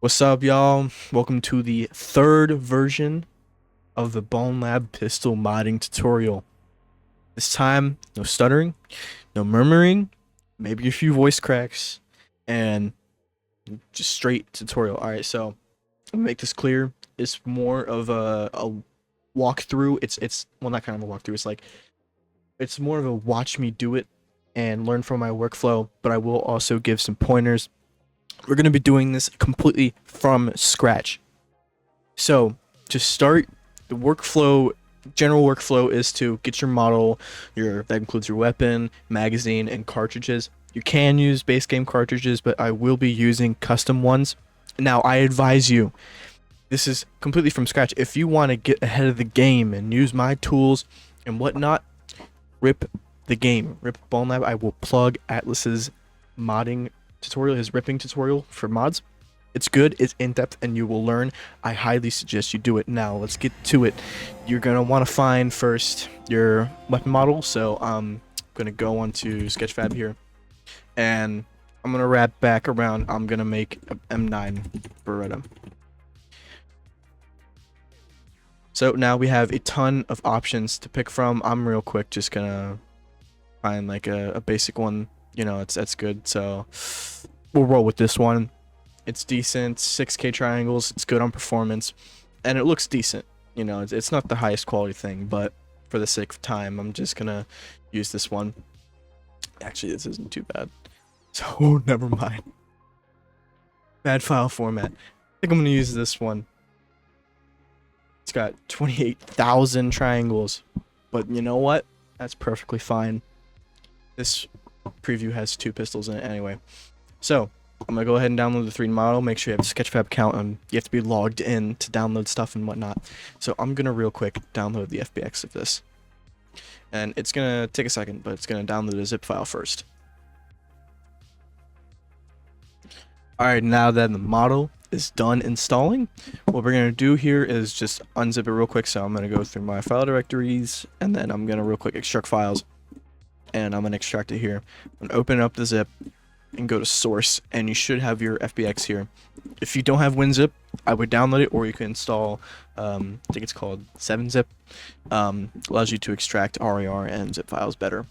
What's up, y'all? Welcome to the third version of the Bonelab pistol modding tutorial. This time, no stuttering, no murmuring, maybe a few voice cracks, and just straight tutorial. Alright, so I'm gonna make this clear. It's more of a walkthrough. It's well, not kind of a walkthrough. It's more of a watch me do it and learn from my workflow, but I will also give some pointers. We're going to be doing this completely from scratch. So to start, the workflow, general workflow is to get your model, that includes your weapon, magazine, and cartridges. You can use base game cartridges, but I will be using custom ones. Now, I advise you, this is completely from scratch. If you want to get ahead of the game and use my tools and whatnot, rip the game. Rip Bonelab. I will plug Atlas's modding tutorial, his ripping tutorial for mods. It's good, it's in-depth, and you will learn. I highly suggest you do it. Now, let's get to it. You're going to want to find first your weapon model. So I'm going to go onto Sketchfab here, and I'm going to wrap back around. I'm going to make a M9 Beretta. So now we have a ton of options to pick from. I'm real quick just going to find like a basic one. You know, that's good. So we'll roll with this one. It's decent, 6K triangles. It's good on performance, and it looks decent. You know, it's not the highest quality thing, but for the sake of time, I'm just gonna use this one. Actually, this isn't too bad. So never mind. Bad file format. I think I'm gonna use this one. It's got 28,000 triangles, but you know what? That's perfectly fine. This preview has 2 pistols in it anyway. So I'm gonna go ahead and download the 3D model. Make sure you have a Sketchfab account, and you have to be logged in to download stuff and whatnot. So I'm gonna real quick download the FBX of this, and it's gonna take a second, but it's gonna download a zip file first. Alright, now that the model is done installing, what we're gonna do here is just unzip it real quick. So I'm gonna go through my file directories, and then I'm gonna real quick extract files. And I'm gonna extract it here. I'm gonna open up the zip and go to source, and you should have your FBX here. If you don't have WinZip, I would download it, or you can install, I think it's called 7-zip. Allows you to extract RAR and zip files better.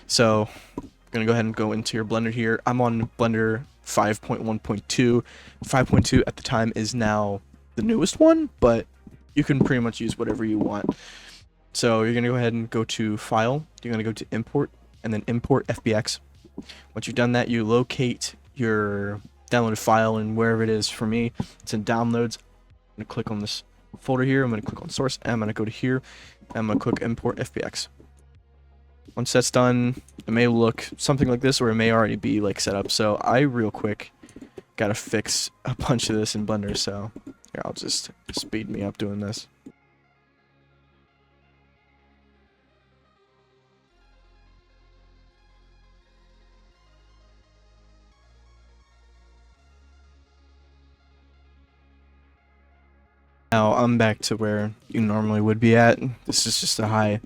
So I'm gonna go ahead and go into your Blender here. I'm on Blender 5.1.2. 5.2 at the time is now the newest one, but you can pretty much use whatever you want. So you're gonna go ahead and go to File. You're gonna go to Import, and then Import FBX. Once you've done that, you locate your downloaded file, and wherever it is. For me, it's in Downloads. I'm gonna click on this folder here. I'm gonna click on Source, and I'm gonna go to here, and I'm gonna click Import FBX. Once that's done, it may look something like this, or it may already be like set up. So I real quick gotta fix a bunch of this in Blender. So here, I'll just speed me up doing this. Now I'm back to where you normally would be at. This is just a high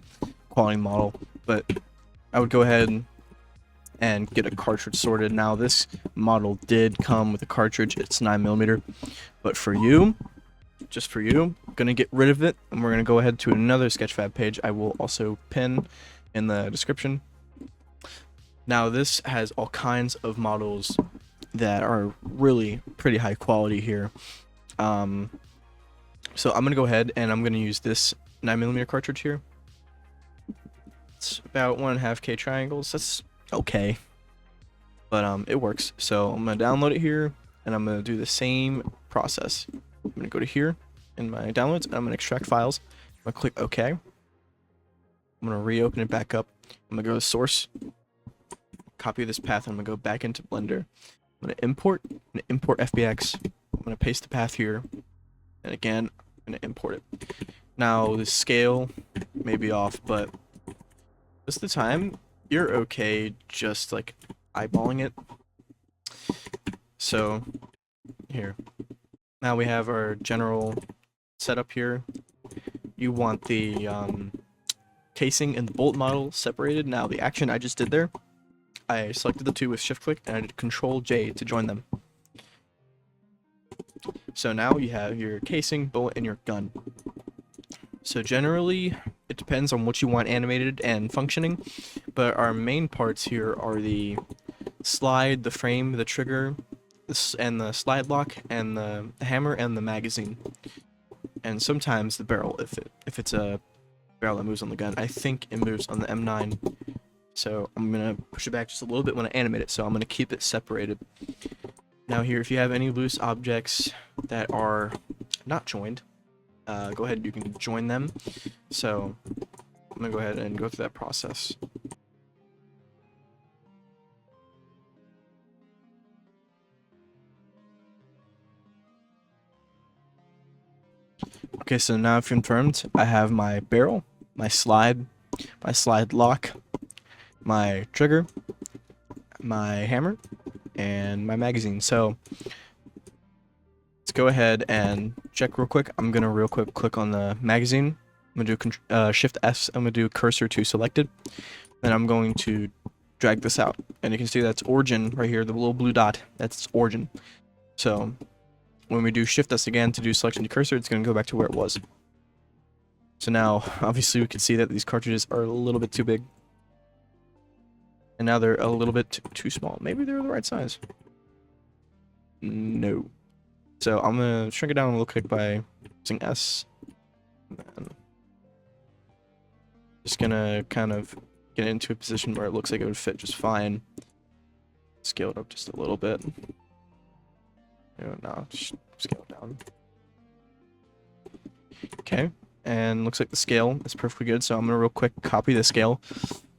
quality model, but I would go ahead and get a cartridge sorted. Now this model did come with a cartridge. It's 9mm, but for you, just for you, I'm gonna get rid of it, and we're gonna go ahead to another Sketchfab page. I will also pin in the description. Now this has all kinds of models that are really pretty high quality here. So I'm gonna go ahead and I'm gonna use this 9mm cartridge here. It's about 1.5K triangles. That's okay, but it works. So I'm gonna download it here, and I'm gonna do the same process. I'm gonna go to here in my downloads, and I'm gonna extract files. I'm gonna click OK. I'm gonna reopen it back up. I'm gonna go to Source, copy this path, and I'm gonna go back into Blender. I'm gonna import FBX. I'm gonna paste the path here, and again, I'm gonna import it. Now the scale may be off, but most of the time you're okay just like eyeballing it. So here, now we have our general setup here. You want the casing and the bolt model separated. Now the action I just did there, I selected the two with shift click, and I did Control J to join them. So now you have your casing, bullet, and your gun. So generally, it depends on what you want animated and functioning, but our main parts here are the slide, the frame, the trigger, and the slide lock, and the hammer, and the magazine. And sometimes the barrel, if it's a barrel that moves on the gun. I think it moves on the M9. So I'm gonna push it back just a little bit when I animate it, so I'm gonna keep it separated. Now here, if you have any loose objects that are not joined, go ahead, you can join them. So I'm gonna go ahead and go through that process. Okay, so now I've confirmed I have my barrel, my slide lock, my trigger, my hammer, and my magazine. So let's go ahead and check real quick. I'm gonna real quick click on the magazine. I'm gonna do Shift S. I'm gonna do cursor to selected. Then I'm going to drag this out, and you can see that's origin right here, the little blue dot. That's origin. So when we do Shift S again to do selection to cursor, it's gonna go back to where it was. So now, obviously, we can see that these cartridges are a little bit too big. And now they're a little bit too small. Maybe they're the right size. No. So I'm going to shrink it down a little quick by using S. And just going to kind of get it into a position where it looks like it would fit just fine. Scale it up just a little bit. No, just scale it down. Okay. And looks like the scale is perfectly good, so I'm gonna real quick copy the scale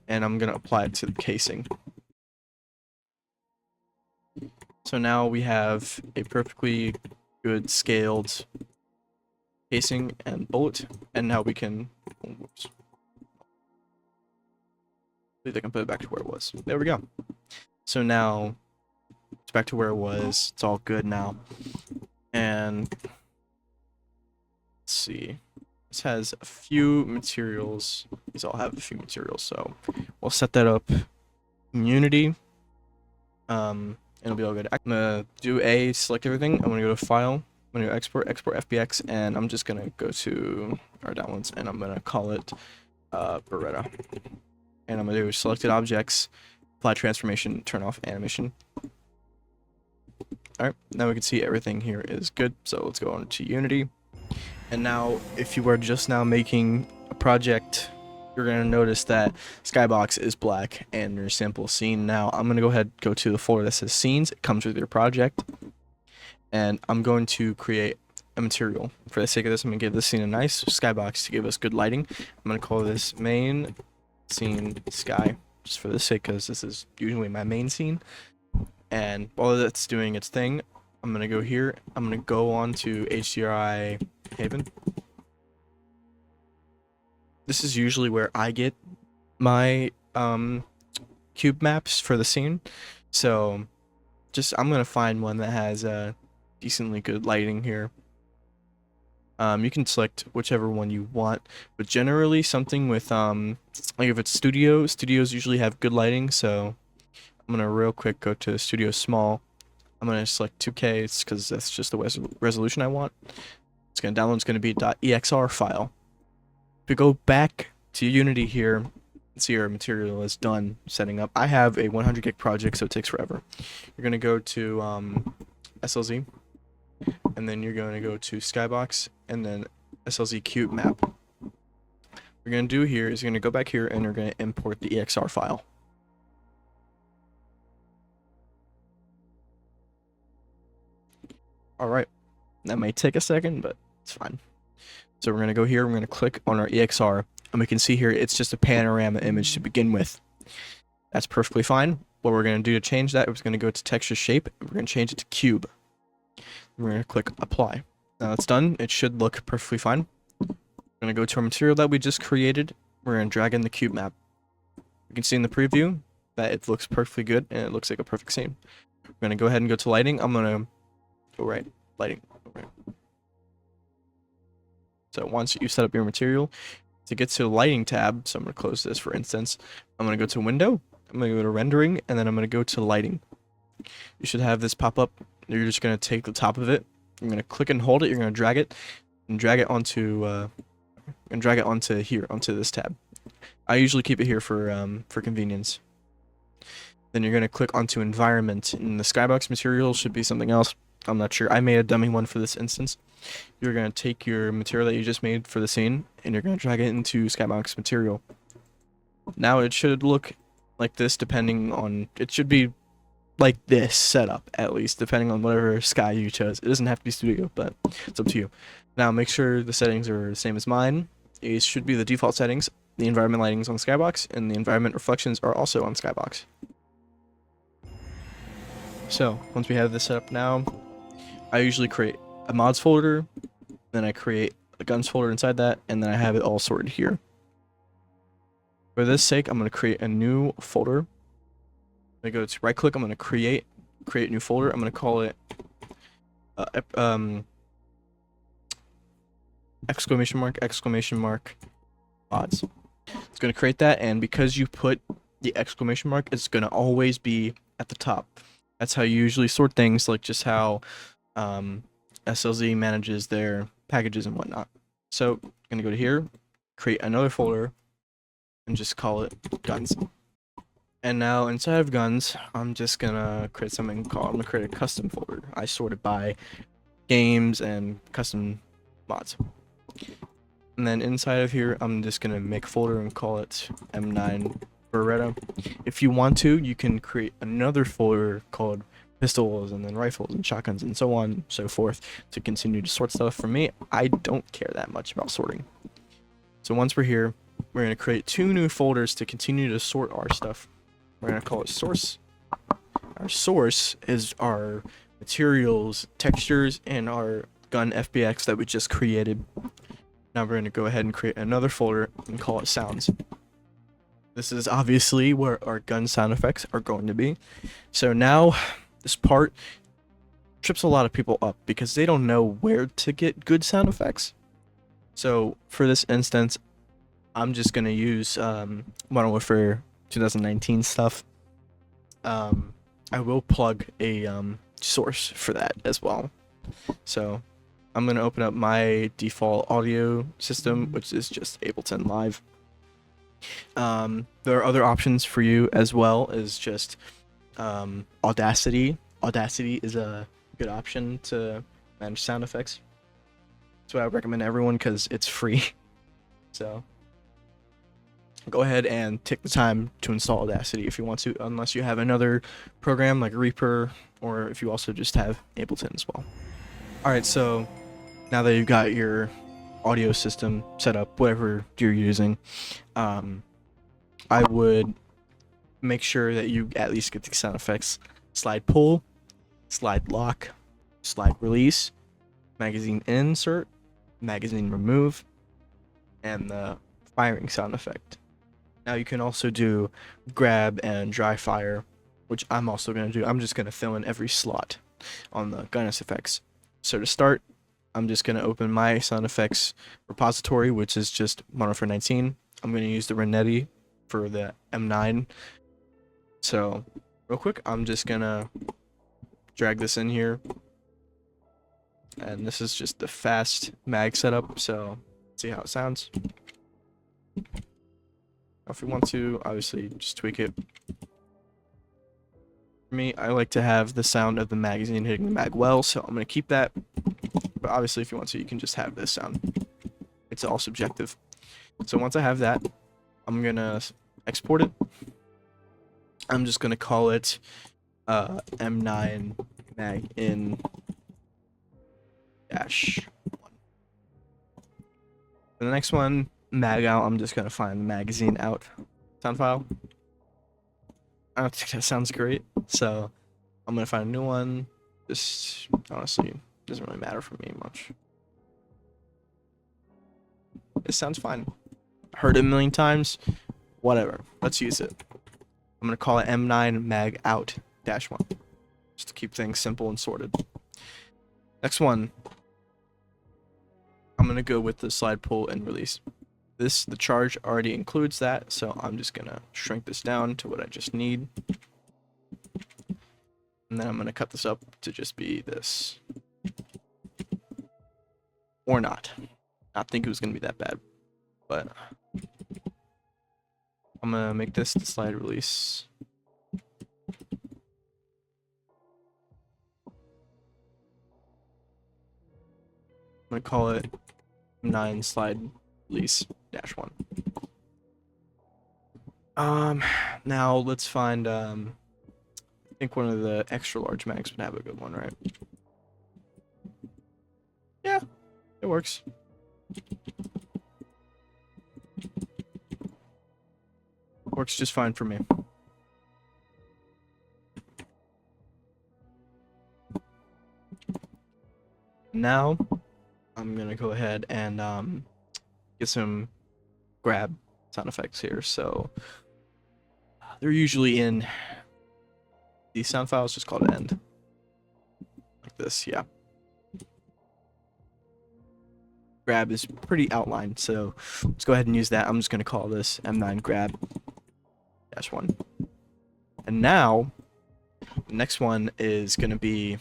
and I'm gonna apply it to the casing. So now we have a perfectly good scaled casing and bullet, and now we can, whoops, I think I can put it back to where it was. There we go. So now it's back to where it was. It's all good now. And let's see. This has a few materials. These all have a few materials, so we'll set that up in Unity. It'll be all good. I'm gonna do select everything. I'm gonna go to File. I'm gonna go Export FBX, and I'm just gonna go to our downloads, and I'm gonna call it Beretta. And I'm gonna do selected objects, apply transformation, turn off animation. All right, now we can see everything here is good. So let's go on to Unity. And now, if you are just now making a project, you're going to notice that Skybox is black and your sample scene. Now, I'm going to go to the folder that says Scenes. It comes with your project. And I'm going to create a material. For the sake of this, I'm going to give this scene a nice skybox to give us good lighting. I'm going to call this main scene sky, just for the sake, because this is usually my main scene. And while that's doing its thing, I'm going to go here. I'm going to go on to HDRI Haven. This is usually where I get my cube maps for the scene. So I'm going to find one that has decently good lighting here. You can select whichever one you want, but generally something with like if it's studios usually have good lighting. So I'm going to real quick go to Studio Small. I'm going to select 2K because that's just the resolution I want. It's going to download. It's going to be .exr file. If we go back to Unity here, see our material is done setting up. I have a 100 gig project, so it takes forever. You're going to go to SLZ, and then you're going to go to Skybox, and then SLZ Cube Map. What we're going to do here is you're going to go back here, and you're going to import the EXR file. Alright, that may take a second, but it's fine. So we're going to go here, we're going to click on our EXR, and we can see here it's just a panorama image to begin with. That's perfectly fine. What we're going to do to change that is we're going to go to texture shape, and we're going to change it to cube. We're going to click apply. Now that's done, it should look perfectly fine. We're going to go to our material that we just created, we're going to drag in the cube map. You can see in the preview that it looks perfectly good, and it looks like a perfect scene. We're going to go ahead and go to lighting. I'm going to go right, lighting. Right. So once you set up your material, to get to the lighting tab, so I'm going to close this for instance, I'm going to go to window, I'm going to go to rendering, and then I'm going to go to lighting. You should have this pop up. You're just going to take the top of it, You're gonna click and hold it. You're gonna drag it and drag it onto here onto this tab. I usually keep it here for convenience. Then you're gonna click onto environment, and the skybox material should be something else. I'm not sure. I made a dummy one for this instance. You're gonna take your material that you just made for the scene, and you're gonna drag it into skybox material. Now it should look like this, depending on, it should be like this setup, at least, depending on whatever sky you chose. It doesn't have to be studio, but it's up to you. Now make sure the settings are the same as mine. It should be the default settings. The environment lighting is on skybox, and the environment reflections are also on skybox. So once we have this set up now, I usually create a mods folder, then I create a guns folder inside that, and then I have it all sorted here. For this sake, I'm going to create a new folder. I go to right click, I'm going to create new folder. I'm going to call it exclamation mark mods. It's going to create that, and because you put the exclamation mark, it's going to always be at the top. That's how you usually sort things, like just how SLZ manages their packages and whatnot. So I'm going to go to here, create another folder, and just call it guns. And now inside of guns, I'm just gonna create something called, I'm gonna create a custom folder. I sort it by games and custom mods. And then inside of here, I'm just gonna make a folder and call it M9 Beretta. If you want to, you can create another folder called pistols and then rifles and shotguns and so on and so forth to continue to sort stuff. For me, I don't care that much about sorting. So once we're here, we're going to create 2 new folders to continue to sort our stuff. We're going to call it source. Our source is our materials, textures, and our gun FBX that we just created. Now we're going to go ahead and create another folder and call it sounds. This is obviously where our gun sound effects are going to be. So now this part trips a lot of people up because they don't know where to get good sound effects. So for this instance, I'm just gonna use Modern Warfare 2019 stuff. I will plug a source for that as well. So I'm gonna open up my default audio system, which is just Ableton Live. There are other options for you as well as just Audacity. Audacity is a good option to manage sound effects. That's what I recommend to everyone because it's free. So go ahead and take the time to install Audacity if you want to, unless you have another program like Reaper, or if you also just have Ableton as well. Alright, so now that you've got your audio system set up, whatever you're using, I would make sure that you at least get the sound effects: slide pull, slide lock, slide release, magazine insert, magazine remove, and the firing sound effect. Now you can also do grab and dry fire, which I'm also going to do. I'm just going to fill in every slot on the gunus effects. So to start, I'm just going to open my sound effects repository, which is just Modern Warfare 19. I'm going to use the Renetti for the M9. So real quick, I'm just going to drag this in here. And this is just the fast mag setup, so let's see how it sounds. If you want to, obviously, just tweak it. For me, I like to have the sound of the magazine hitting the mag well, so I'm going to keep that. But obviously, if you want to, you can just have this sound. It's all subjective. So once I have that, I'm going to export it. I'm just going to call it M9 mag in -1. For the next one, mag out, I'm just going to find the magazine out sound file. I don't think that sounds great, so I'm going to find a new one. This honestly doesn't really matter for me much. It sounds fine. Heard it a million times. Whatever. Let's use it. I'm going to call it M9 mag out -1. Just to keep things simple and sorted. Next one. I'm going to go with the slide pull and release. The charge already includes that, so I'm just going to shrink this down to what I just need. And then I'm going to cut this up to just be this. or not. Not think it was gonna be that bad, but I'm gonna make this the slide release. I'm gonna call it 9 slide release -1. Now let's find I think one of the extra large mags would have a good one, right? Yeah, it works. Works just fine for me. Now I'm gonna go ahead and get some grab sound effects here. So they're usually in these sound files, just called end. Like this, yeah. Grab is pretty outlined, so let's go ahead and use that. I'm just gonna call this M9 grab -1. And now the next one is gonna be,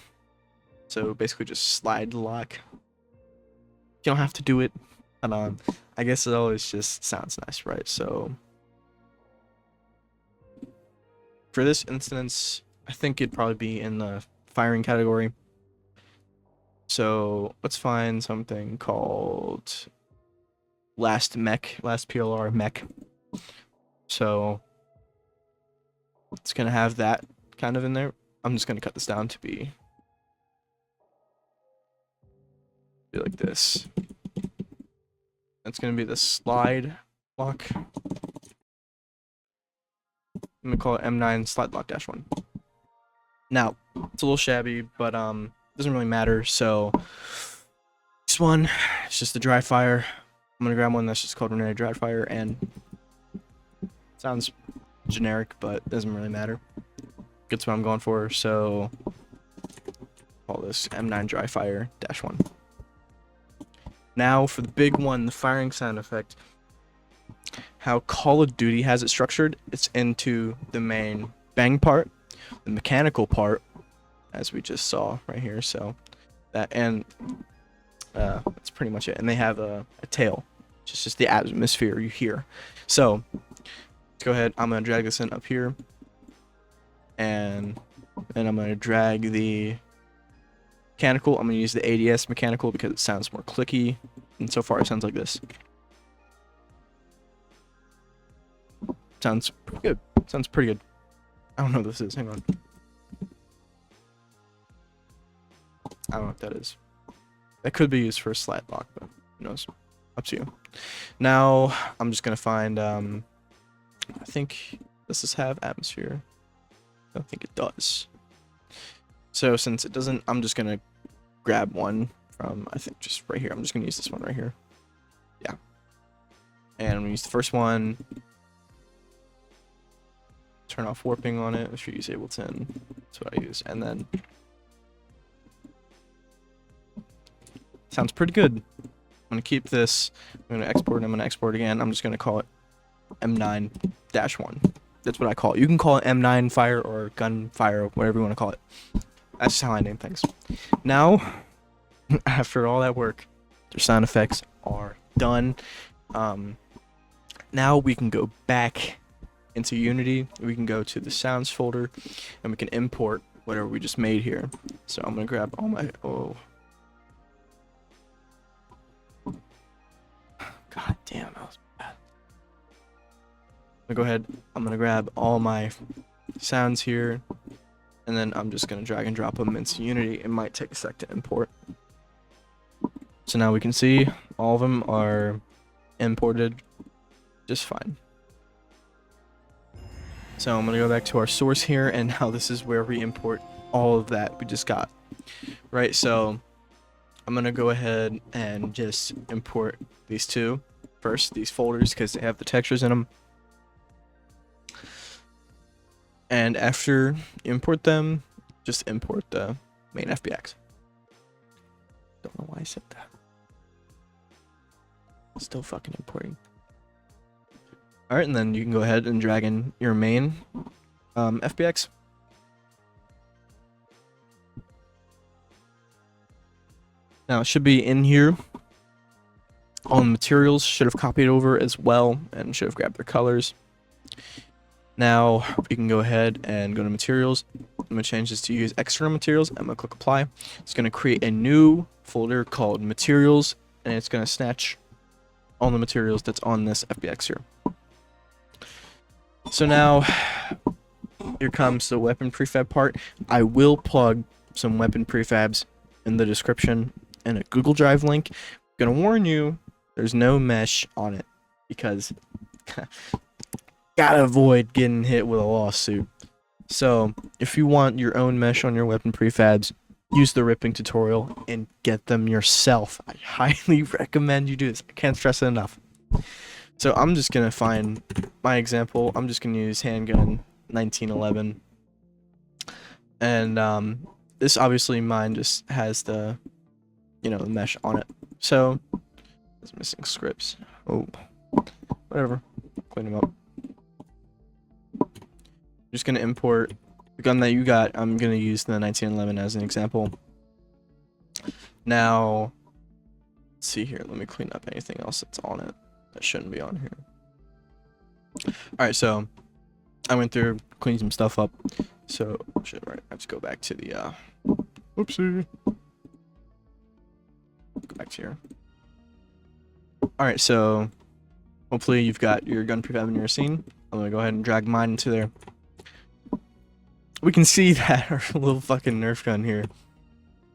so basically just slide lock. You don't have to do it, but I guess it always just sounds nice, right? So for this instance, I think it'd probably be in the firing category. So let's find something called last PLR mech. So it's gonna have that kind of in there. I'm just gonna cut this down to be like this. It's gonna be the slide lock. I'm gonna call it M9 slide lock -1. Now it's a little shabby, but doesn't really matter. So this one is just a dry fire. I'm gonna grab one that's just called ordinary dry fire, and sounds generic, but doesn't really matter. Gets what I'm going for. So call this M9 dry fire -1. Now for the big one, the firing sound effect. How Call of Duty has it structured, it's into the main bang part, the mechanical part, as we just saw right here. So that, and that's pretty much it. And they have a tail, which is just the atmosphere you hear. So let's go ahead. I'm gonna drag this in up here, and then I'm gonna drag the mechanical. I'm gonna use the ADS mechanical because it sounds more clicky, and so far it sounds like this. Sounds pretty good. Sounds pretty good. I don't know what this is. Hang on. I don't know what that is. That could be used for a slide lock, but who knows? Up to you. Now I'm just gonna find. I think does this have atmosphere? I don't think it does. So since it doesn't, I'm just gonna grab one from, I think, just right here. I'm just gonna use this one right here. Yeah. And I'm gonna use the first one. Turn off warping on it. I should use Ableton. That's what I use. And then sounds pretty good. I'm gonna keep this. I'm gonna export. I'm gonna export again. I'm just gonna call it M9-1. That's what I call it. You can call it M9 fire or gun fire, whatever you want to call it. That's just how I name things. Now, after all that work, their sound effects are done. Now we can go back into Unity. We can go to the sounds folder, and we can import whatever we just made here. So I'm gonna grab all my God damn, that was bad. I'm gonna go ahead. I'm gonna grab all my sounds here, and then I'm just gonna drag and drop them into Unity. It might take a sec to import. So now we can see all of them are imported just fine. So I'm gonna go back to our source here, and now this is where we import all of that we just got. Right, so I'm gonna go ahead and just import these two first, these folders, because they have the textures in them. And after you import them, just import the main FBX. Don't know why I said that. Still fucking importing. Alright, and then you can go ahead and drag in your main FBX. Now it should be in here All the materials should have copied over as well and should have grabbed their colors. Now we can go ahead and go to materials. I'm going to change this to use external materials. I'm going to click apply. It's going to create a new folder called materials, and it's going to snatch all the materials that's on this FBX here. So now here comes the weapon prefab part. I will plug some weapon prefabs in the description and a Google Drive link. I'm going to warn you, there's no mesh on it because gotta avoid getting hit with a lawsuit. So if you want your own mesh on your weapon prefabs, use the ripping tutorial and get them yourself. I highly recommend you do this. I can't stress it enough. So I'm just gonna find my example. I'm just gonna use handgun 1911, and this obviously mine just has the, the mesh on it. So it's missing scripts. Oh, whatever. Clean them up. Just gonna import the gun that you got. I'm gonna use the 1911 as an example. Now, let's see here. Let me clean up anything else that's on it that shouldn't be on here. All right, so I went through, cleaned some stuff up. So shit, right? I have to go back to the oopsie. Go back to here. All right, so hopefully you've got your gun prefab in your scene. I'm gonna go ahead and drag mine into there. We can see that our little fucking Nerf gun here,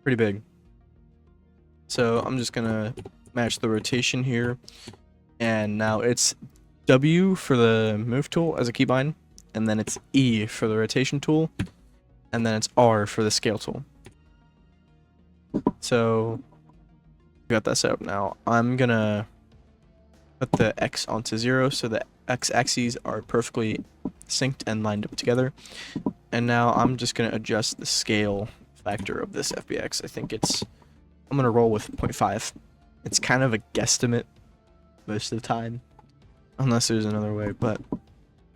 pretty big. So I'm just gonna match the rotation here, and now it's W for the move tool as a keybind, and then it's E for the rotation tool, and then it's R for the scale tool. So we got that set up now. I'm gonna put the X onto 0 so the X axes are perfectly synced and lined up together. And now I'm just going to adjust the scale factor of this FBX. I think I'm going to roll with 0.5. It's kind of a guesstimate most of the time, unless there's another way, but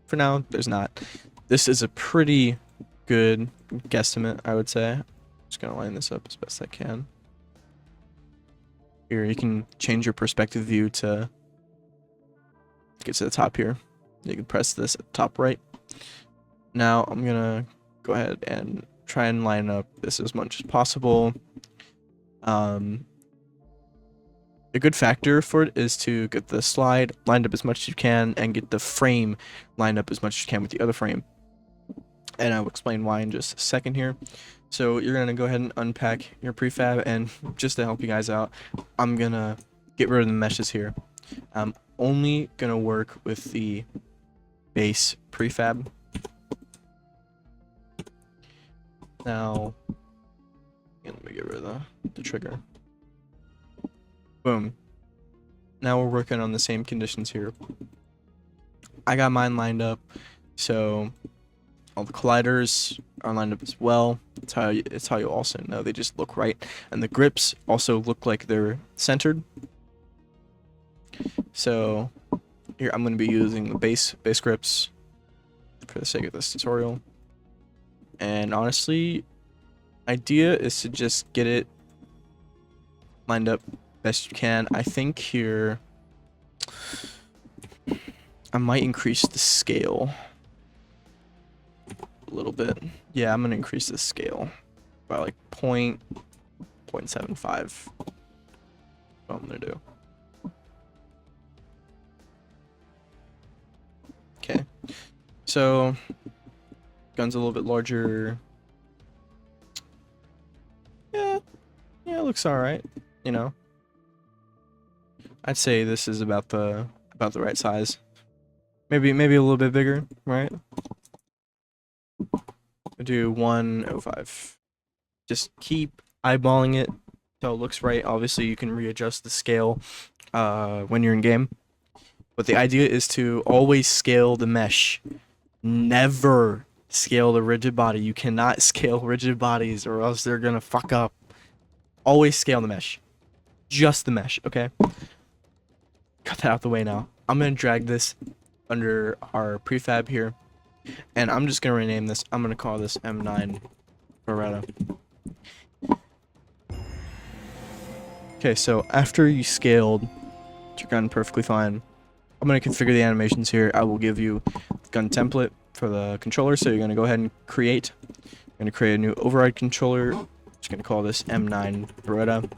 for now, there's not. This is a pretty good guesstimate, I would say. I'm just going to line this up as best I can. Here, you can change your perspective view to get to the top here. You can press this at the top right. Now I'm gonna go ahead and try and line up this as much as possible. A good factor for it is to get the slide lined up as much as you can and get the frame lined up as much as you can with the other frame. And I'll explain why in just a second here. So you're gonna go ahead and unpack your prefab, and just to help you guys out, I'm gonna get rid of the meshes here. I'm only gonna work with the base prefab. Now, let me get rid of the trigger. Boom. Now we're working on the same conditions here. I got mine lined up, so all the colliders are lined up as well. It's how you also know they just look right, and the grips also look like they're centered. So here I'm going to be using the base grips for the sake of this tutorial. And honestly, idea is to just get it lined up best you can. I think here I might increase the scale a little bit. Yeah, I'm gonna increase the scale by like 0.75. What I'm gonna do. Okay, so gun's a little bit larger. Yeah, it looks all right. I'd say this is about the right size. Maybe a little bit bigger, right? I'll do 105. Just keep eyeballing it till it looks right. Obviously, you can readjust the scale when you're in game. But the idea is to always scale the mesh. Never scale the rigid body. You cannot scale rigid bodies or else they're gonna fuck up. Always scale the mesh. Just the mesh, okay? Cut that out the way now. I'm gonna drag this under our prefab here, and I'm just gonna rename this. I'm gonna call this M9 Beretta. Okay, so after you scaled your gun perfectly fine. I'm going to configure the animations here. I will give you the gun template for the controller, so you're going to go ahead and create. You're going to create a new override controller. I'm just going to call this M9 Beretta.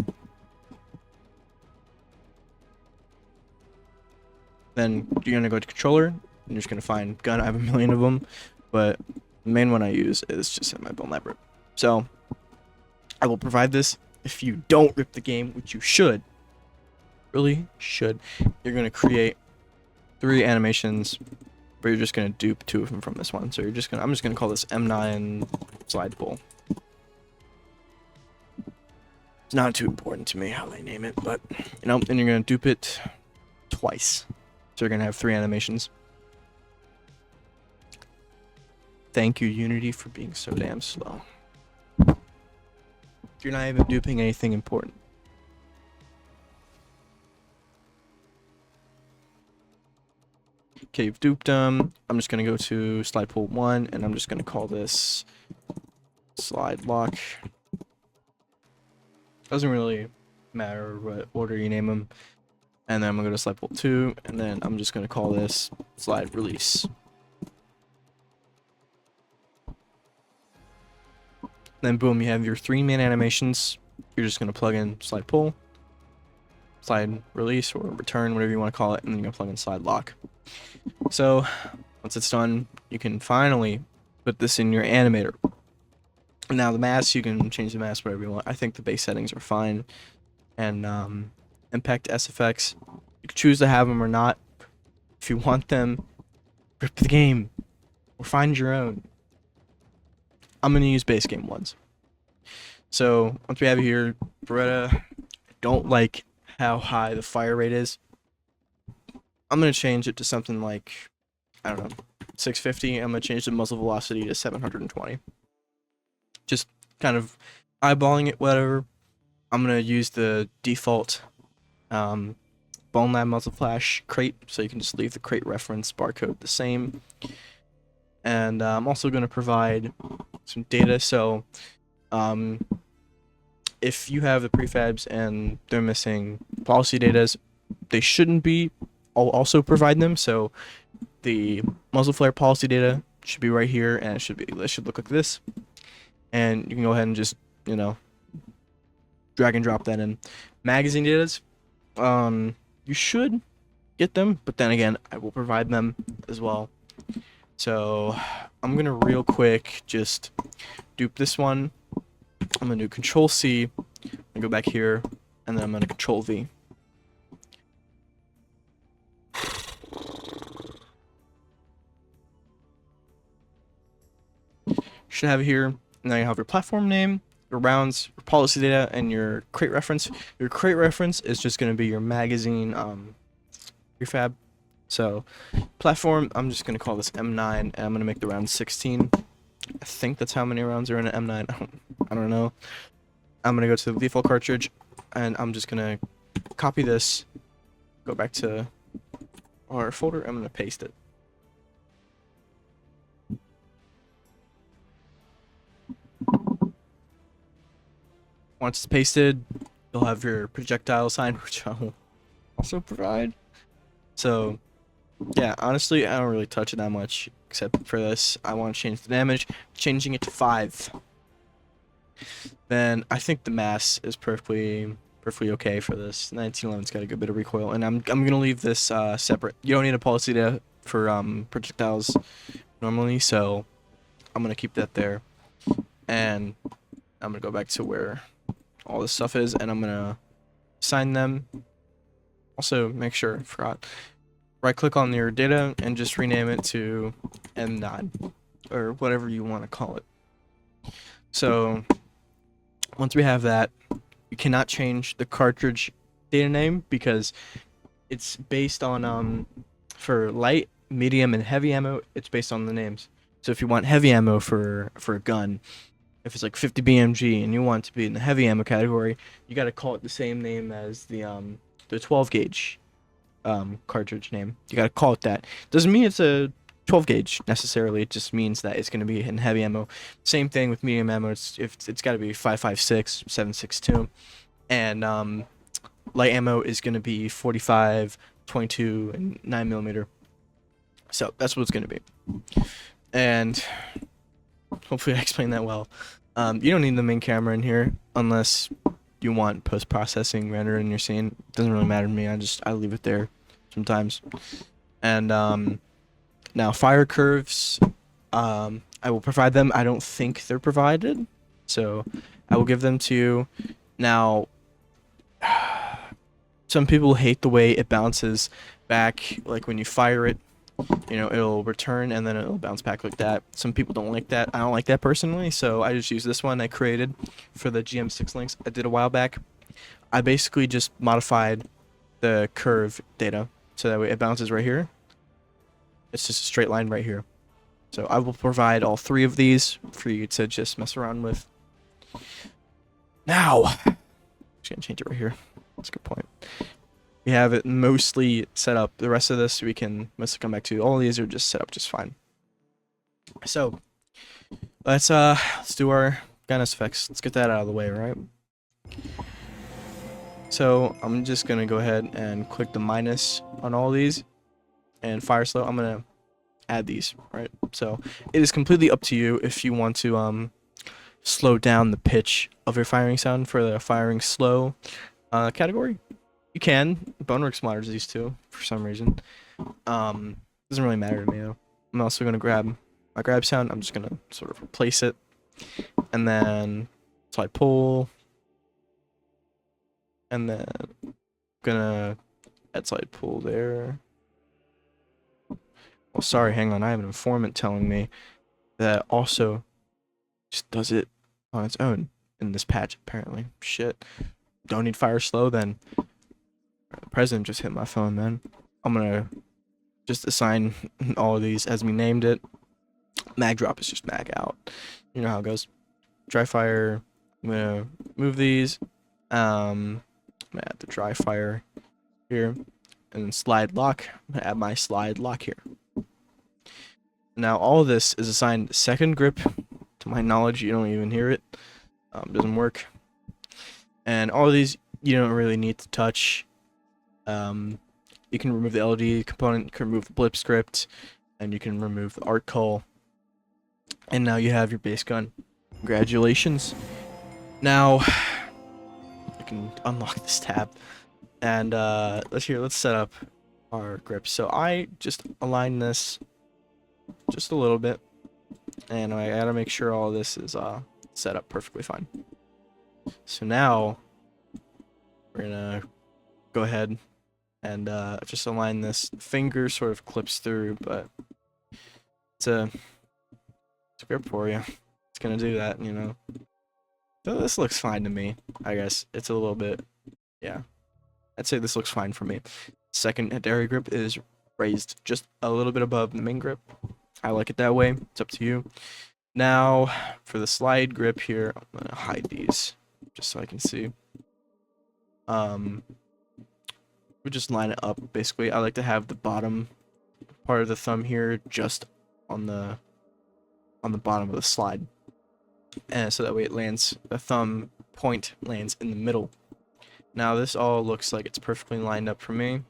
Then you're going to go to controller, and you're just going to find gun. I have a million of them, but the main one I use is just in my Bonelab rip. So I will provide this. If you don't rip the game, which you should, really should, you're going to create 3 animations, but you're just going to dupe 2 of them from this one. So I'm just going to call this M9 slide pull. It's not too important to me how they name it, but you know, and you're going to dupe it twice. So you're going to have 3 animations. Thank you, Unity, for being so damn slow. You're not even duping anything important. Okay, you've duped them. I'm just going to go to slide pull 1, and I'm just going to call this slide lock. Doesn't really matter what order you name them. And then I'm going to go to slide pull 2, and then I'm just going to call this slide release. Then boom, you have your 3 main animations. You're just going to plug in slide pull, slide release, or return, whatever you want to call it, and then you're going to plug in slide lock. So once it's done, you can finally put this in your animator. Now the mask, you can change the mask whatever you want. I think the base settings are fine. And impact SFX, you can choose to have them or not. If you want them, rip the game or find your own. I'm going to use base game ones. So once we have it here, Beretta, I don't like how high the fire rate is. I'm going to change it to something like, I don't know, 650. I'm going to change the muzzle velocity to 720. Just kind of eyeballing it, whatever. I'm going to use the default Bonelab muzzle flash crate, so you can just leave the crate reference barcode the same. And I'm also going to provide some data, so if you have the prefabs and they're missing policy data, they shouldn't be. I'll also provide them, so the muzzle flare policy data should be right here, and it should look like this. And you can go ahead and just, you know, drag and drop that in. Magazine data, you should get them, but then again, I will provide them as well. So I'm gonna real quick just dupe this one. I'm gonna do Control C, and go back here, and then I'm gonna Control V. Should have it here. Now you have your platform name, your rounds, your policy data, and your crate reference. Your crate reference is just going to be your magazine prefab. So platform, I'm just going to call this M9, and I'm going to make the round 16. I think that's how many rounds are in an M9. I don't know. I'm going to go to the default cartridge, and I'm just going to copy this, go back to our folder. I'm going to paste it. Once it's pasted, you'll have your projectile sign, which I will also provide. So, yeah, honestly, I don't really touch it that much, except for this. I want to change the damage, changing it to 5. Then I think the mass is perfectly okay for this. 1911's got a good bit of recoil, and I'm gonna leave this separate. You don't need a policy data for projectiles normally, so I'm gonna keep that there, and I'm gonna go back to where all this stuff is, and I'm gonna assign them. Also, make sure I forgot. Right click on your data and just rename it to M9 or whatever you want to call it. So once we have that, you cannot change the cartridge data name because it's based on for light, medium, and heavy ammo. It's based on the names. So if you want heavy ammo for a gun, if it's like 50 BMG and you want it to be in the heavy ammo category, you got to call it the same name as the 12 gauge cartridge name. You got to call it that. Doesn't mean it's a 12 gauge necessarily. It just means that it's going to be in heavy ammo. Same thing with medium ammo. It's got to be 5.56, 7.62, and light ammo is going to be 45, 22, and 9mm. So that's what it's going to be. And hopefully I explained that well. You don't need the main camera in here unless you want post-processing render in your scene. It doesn't really matter to me. I leave it there sometimes. And now fire curves, I will provide them. I don't think they're provided, so I will give them to you. Now, some people hate the way it bounces back, like when you fire it, you know, it'll return and then it'll bounce back like that. Some people don't like that. I don't like that personally, so I just use this one I created for the GM6 links I did a while back. I basically just modified the curve data so that way it bounces right here. It's just a straight line right here. So I will provide all 3 of these for you to just mess around with. Now, I'm just gonna change it right here. That's a good point. We have it mostly set up. The rest of this we can mostly come back to. All of these are just set up just fine. So let's do our Ganas effects. Let's get that out of the way, right? So I'm just gonna go ahead and click the minus on all these and fire slow. I'm gonna add these, right? So it is completely up to you if you want to slow down the pitch of your firing sound for the firing slow category. You can. Boneworks monitors these too for some reason. Doesn't really matter to me though. I'm also gonna grab my grab sound. I'm just gonna sort of replace it, and then slide pull, and then gonna add slide pull there. Oh, sorry, hang on. I have an informant telling me that also just does it on its own in this patch, apparently. Shit. Don't need fire slow then. The president just hit my phone, man. I'm gonna just assign all of these as we named it. Mag drop is just mag out. You know how it goes. Dry fire. I'm gonna move these. I'm gonna add the dry fire here. And then slide lock. I'm gonna add my slide lock here. Now all of this is assigned second grip. To my knowledge, you don't even hear it. Doesn't work. And all of these you don't really need to touch. You can remove the LD component, you can remove the blip script, and you can remove the art cull. And now you have your base gun. Congratulations. Now I can unlock this tab. And let's set up our grips. So I just align this just a little bit. And I gotta make sure all this is set up perfectly fine. So now we're gonna go ahead and just align this. Finger sort of clips through, but it's a grip for you. It's gonna do that, you know. So this looks fine to me. I guess it's a little bit, yeah. I'd say this looks fine for me. Secondary grip is raised just a little bit above the main grip. I like it that way. It's up to you. Now for the slide grip here, I'm gonna hide these just so I can see. We just line it up basically. I like to have the bottom part of the thumb here just on the bottom of the slide, and so that way it lands, the thumb point lands in the middle. Now this all looks like it's perfectly lined up for me.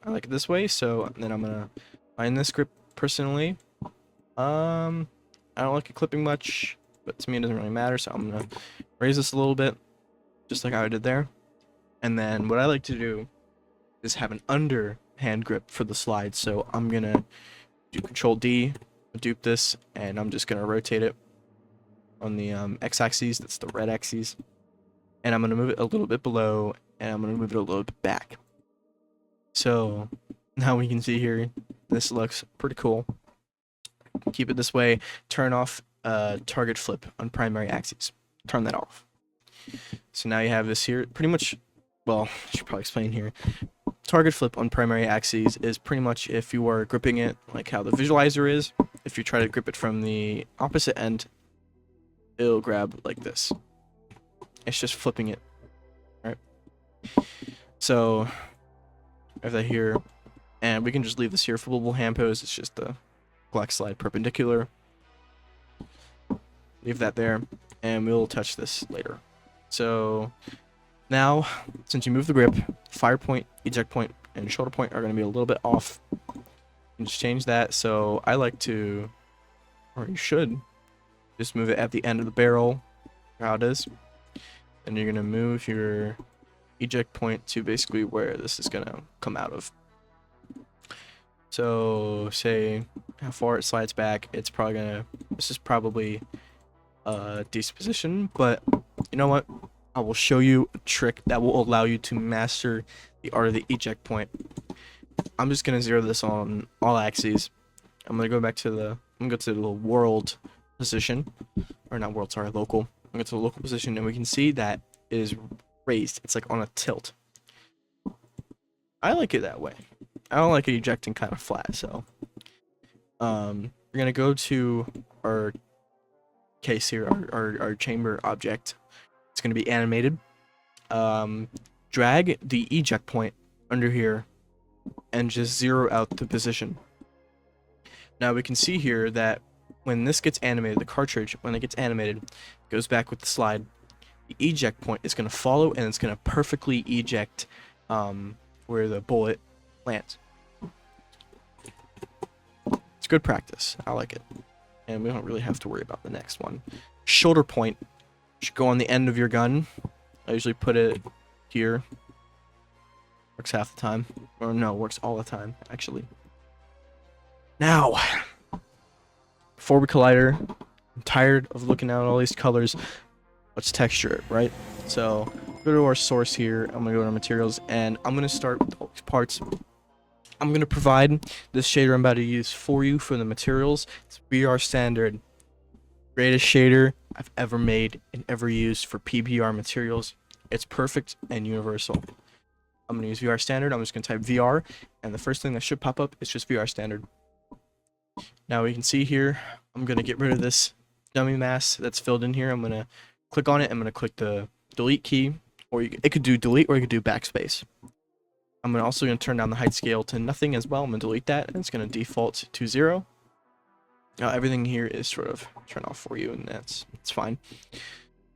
I like it this way, so then I'm gonna line this grip personally. I don't like it clipping much, but to me it doesn't really matter, so I'm gonna raise this a little bit, just like I did there. And then what I like to do is have an underhand grip for the slide, so I'm gonna do Control D, dupe this, and I'm just gonna rotate it on the x-axis, that's the red axis, and I'm gonna move it a little bit below, and I'm gonna move it a little bit back. So now we can see here, this looks pretty cool. Keep it this way. Turn off target flip on primary axis. Turn that off. So now you have this here. Pretty much, well, I should probably explain here. Target flip on primary axes is pretty much if you are gripping it like how the visualizer is. If you try to grip it from the opposite end, it'll grab like this. It's just flipping it, right? So I have that here, and we can just leave this here. Flippable hand pose. It's just the black slide perpendicular. Leave that there, and we'll touch this later. So Now, since you move the grip, fire point, eject point, and shoulder point are going to be a little bit off. You can just change that. So I like to, or you should, just move it at the end of the barrel, how it is. And you're going to move your eject point to basically where this is going to come out of. So say how far it slides back, it's probably going to, this is probably a decent position, but you know what? I will show you a trick that will allow you to master the art of the eject point. I'm just gonna zero this on all axes. I'm gonna go back to the, I'm gonna go to the world position, or not world, sorry, local. I'm gonna go to the local position, and we can see that it is raised. It's like on a tilt. I like it that way. I don't like it ejecting kind of flat. So, we're gonna go to our case here, our chamber object. It's going to be animated. Drag the eject point under here and just zero out the position. Now we can see here that when this gets animated, the cartridge, when it gets animated, goes back with the slide. The eject point is going to follow and it's going to perfectly eject where the bullet lands. It's good practice. I like it. And we don't really have to worry about the next one. Shoulder point should go on the end of your gun. I usually put it here. Works half the time. Or no, works all the time, actually. Now, before we collider, I'm tired of looking at all these colors. Let's texture it, right? So, go to our source here. I'm going to go to our materials, and I'm going to start with all these parts. I'm going to provide this shader I'm about to use for you for the materials. It's VR standard. Greatest shader I've ever made and ever used for PBR materials. It's perfect and universal. I'm going to use VR standard. I'm just going to type VR, and the first thing that should pop up is just VR standard. Now we can see here, I'm going to get rid of this dummy mask that's filled in here. I'm going to click on it. I'm going to click the delete key, or it could do delete or you could do backspace. I'm also going to turn down the height scale to nothing as well. I'm going to delete that, and it's going to default to 0. Everything here is sort of turned off for you, and it's fine.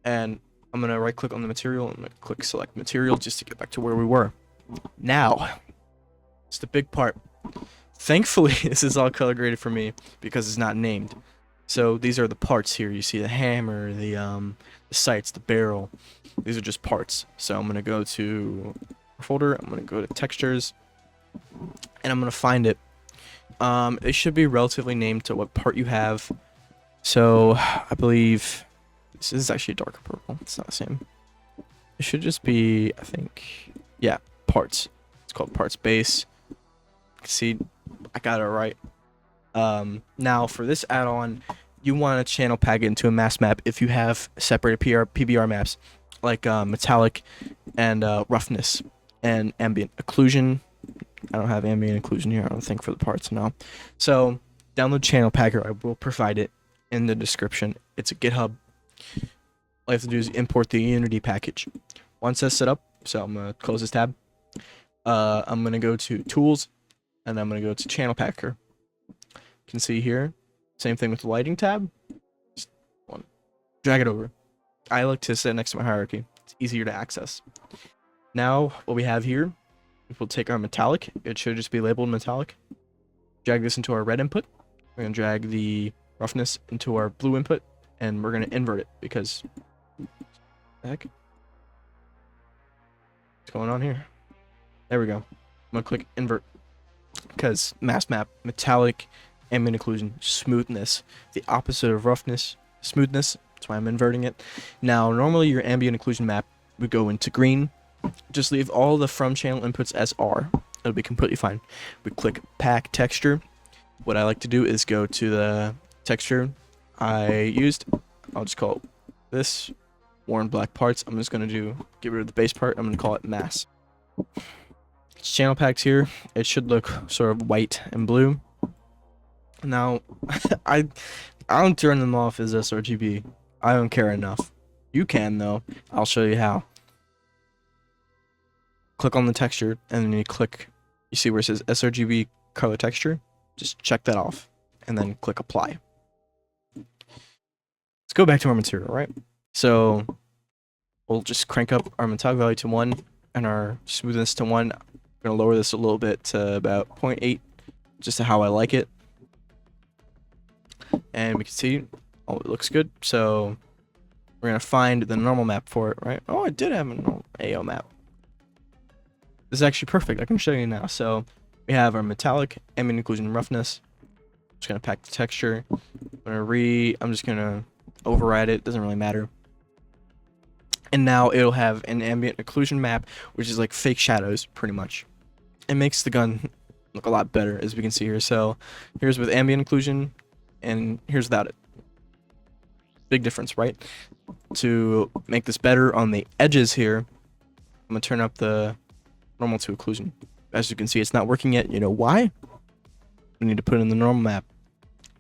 And I'm going to right click on the material, and I'm going to click select material just to get back to where we were. Now, it's the big part. Thankfully, this is all color graded for me because it's not named. So these are the parts here. You see the hammer, the sights, the barrel. These are just parts. So I'm going to go to our folder. I'm going to go to textures, and I'm going to find it. It should be relatively named to what part you have. So I believe this is actually darker purple. It's not the same. It should just be, I think, yeah, parts. It's called parts base. See, I got it right. Now for this add-on, you want to channel pack it into a mask map if you have separated PBR maps like metallic and roughness and ambient occlusion. I don't have ambient occlusion here, I don't think, for the parts now. So download channel packer. I will provide it in the description. It's a GitHub. All you have to do is import the Unity package. Once that's set up, so I'm gonna close this tab. I'm gonna go to tools, and I'm gonna go to channel packer. You can see here, same thing with the lighting tab. Just one, drag it over. I like to set next to my hierarchy. It's easier to access. Now what we have here, we'll take our metallic. It should just be labeled metallic. Drag this into our red input. We're gonna drag the roughness into our blue input, and we're gonna invert it because heck, what's going on here? There we go. I'm gonna click invert because mask map, metallic, ambient occlusion, smoothness, the opposite of roughness, smoothness. That's why I'm inverting it. Now, normally your ambient occlusion map would go into green. Just leave all the from channel inputs as R. It'll be completely fine. We click pack texture. What I like to do is go to the texture I used. I'll just call it this worn black parts. I'm just gonna get rid of the base part. I'm gonna call it mass. It's channel packed here. It should look sort of white and blue. Now, I don't turn them off as sRGB. I don't care enough. You can though. I'll show you how. Click on the texture, and then you see where it says sRGB color texture. Just check that off, and then click apply. Let's go back to our material, right? So we'll just crank up our metallic value to 1 and our smoothness to 1. I'm going to lower this a little bit to about 0.8, just to how I like it. And we can see, oh, it looks good. So we're going to find the normal map for it, right? Oh, I did have an AO map. This is actually perfect. I can show you now. So we have our metallic, ambient occlusion, and roughness. Just going to pack the texture. I'm just going to override it. Doesn't really matter. And now it'll have an ambient occlusion map, which is like fake shadows, pretty much. It makes the gun look a lot better, as we can see here. So here's with ambient occlusion, and here's without it. Big difference, right? To make this better on the edges here, I'm gonna turn up the normal to occlusion. As you can see, it's not working yet. You know why? We need to put in the normal map.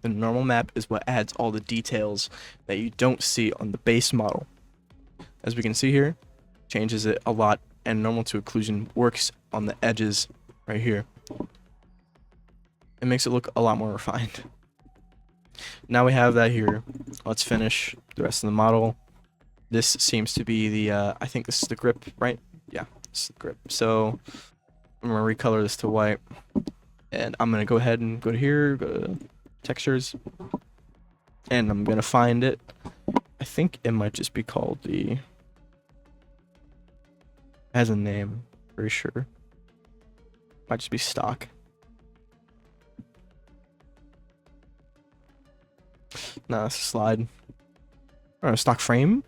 The normal map is what adds all the details that you don't see on the base model. As we can see here, changes it a lot, and normal to occlusion works on the edges right here. It makes it look a lot more refined. Now we have that here. Let's finish the rest of the model. This seems to be the, I think this is the grip, right? Yeah, this is the grip. So I'm gonna recolor this to white, and I'm gonna go ahead and go to here, go to textures, and I'm gonna find it. I think it might just be called the, has a name, pretty sure. Might just be stock. No, that's a slide. Or stock frame?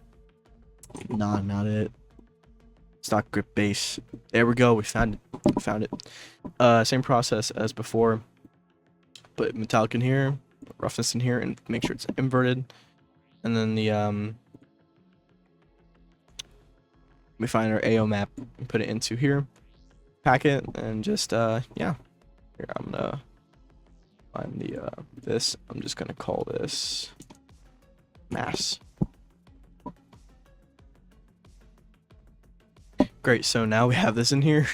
Nah, not it. Stock grip base. There we go. We found it. Found it. Same process as before. Put metallic in here, roughness in here, and make sure it's inverted. And then the we find our AO map and put it into here. Pack it and just yeah. Here I'm gonna find the this. I'm just gonna call this mass. Great, so now we have this in here.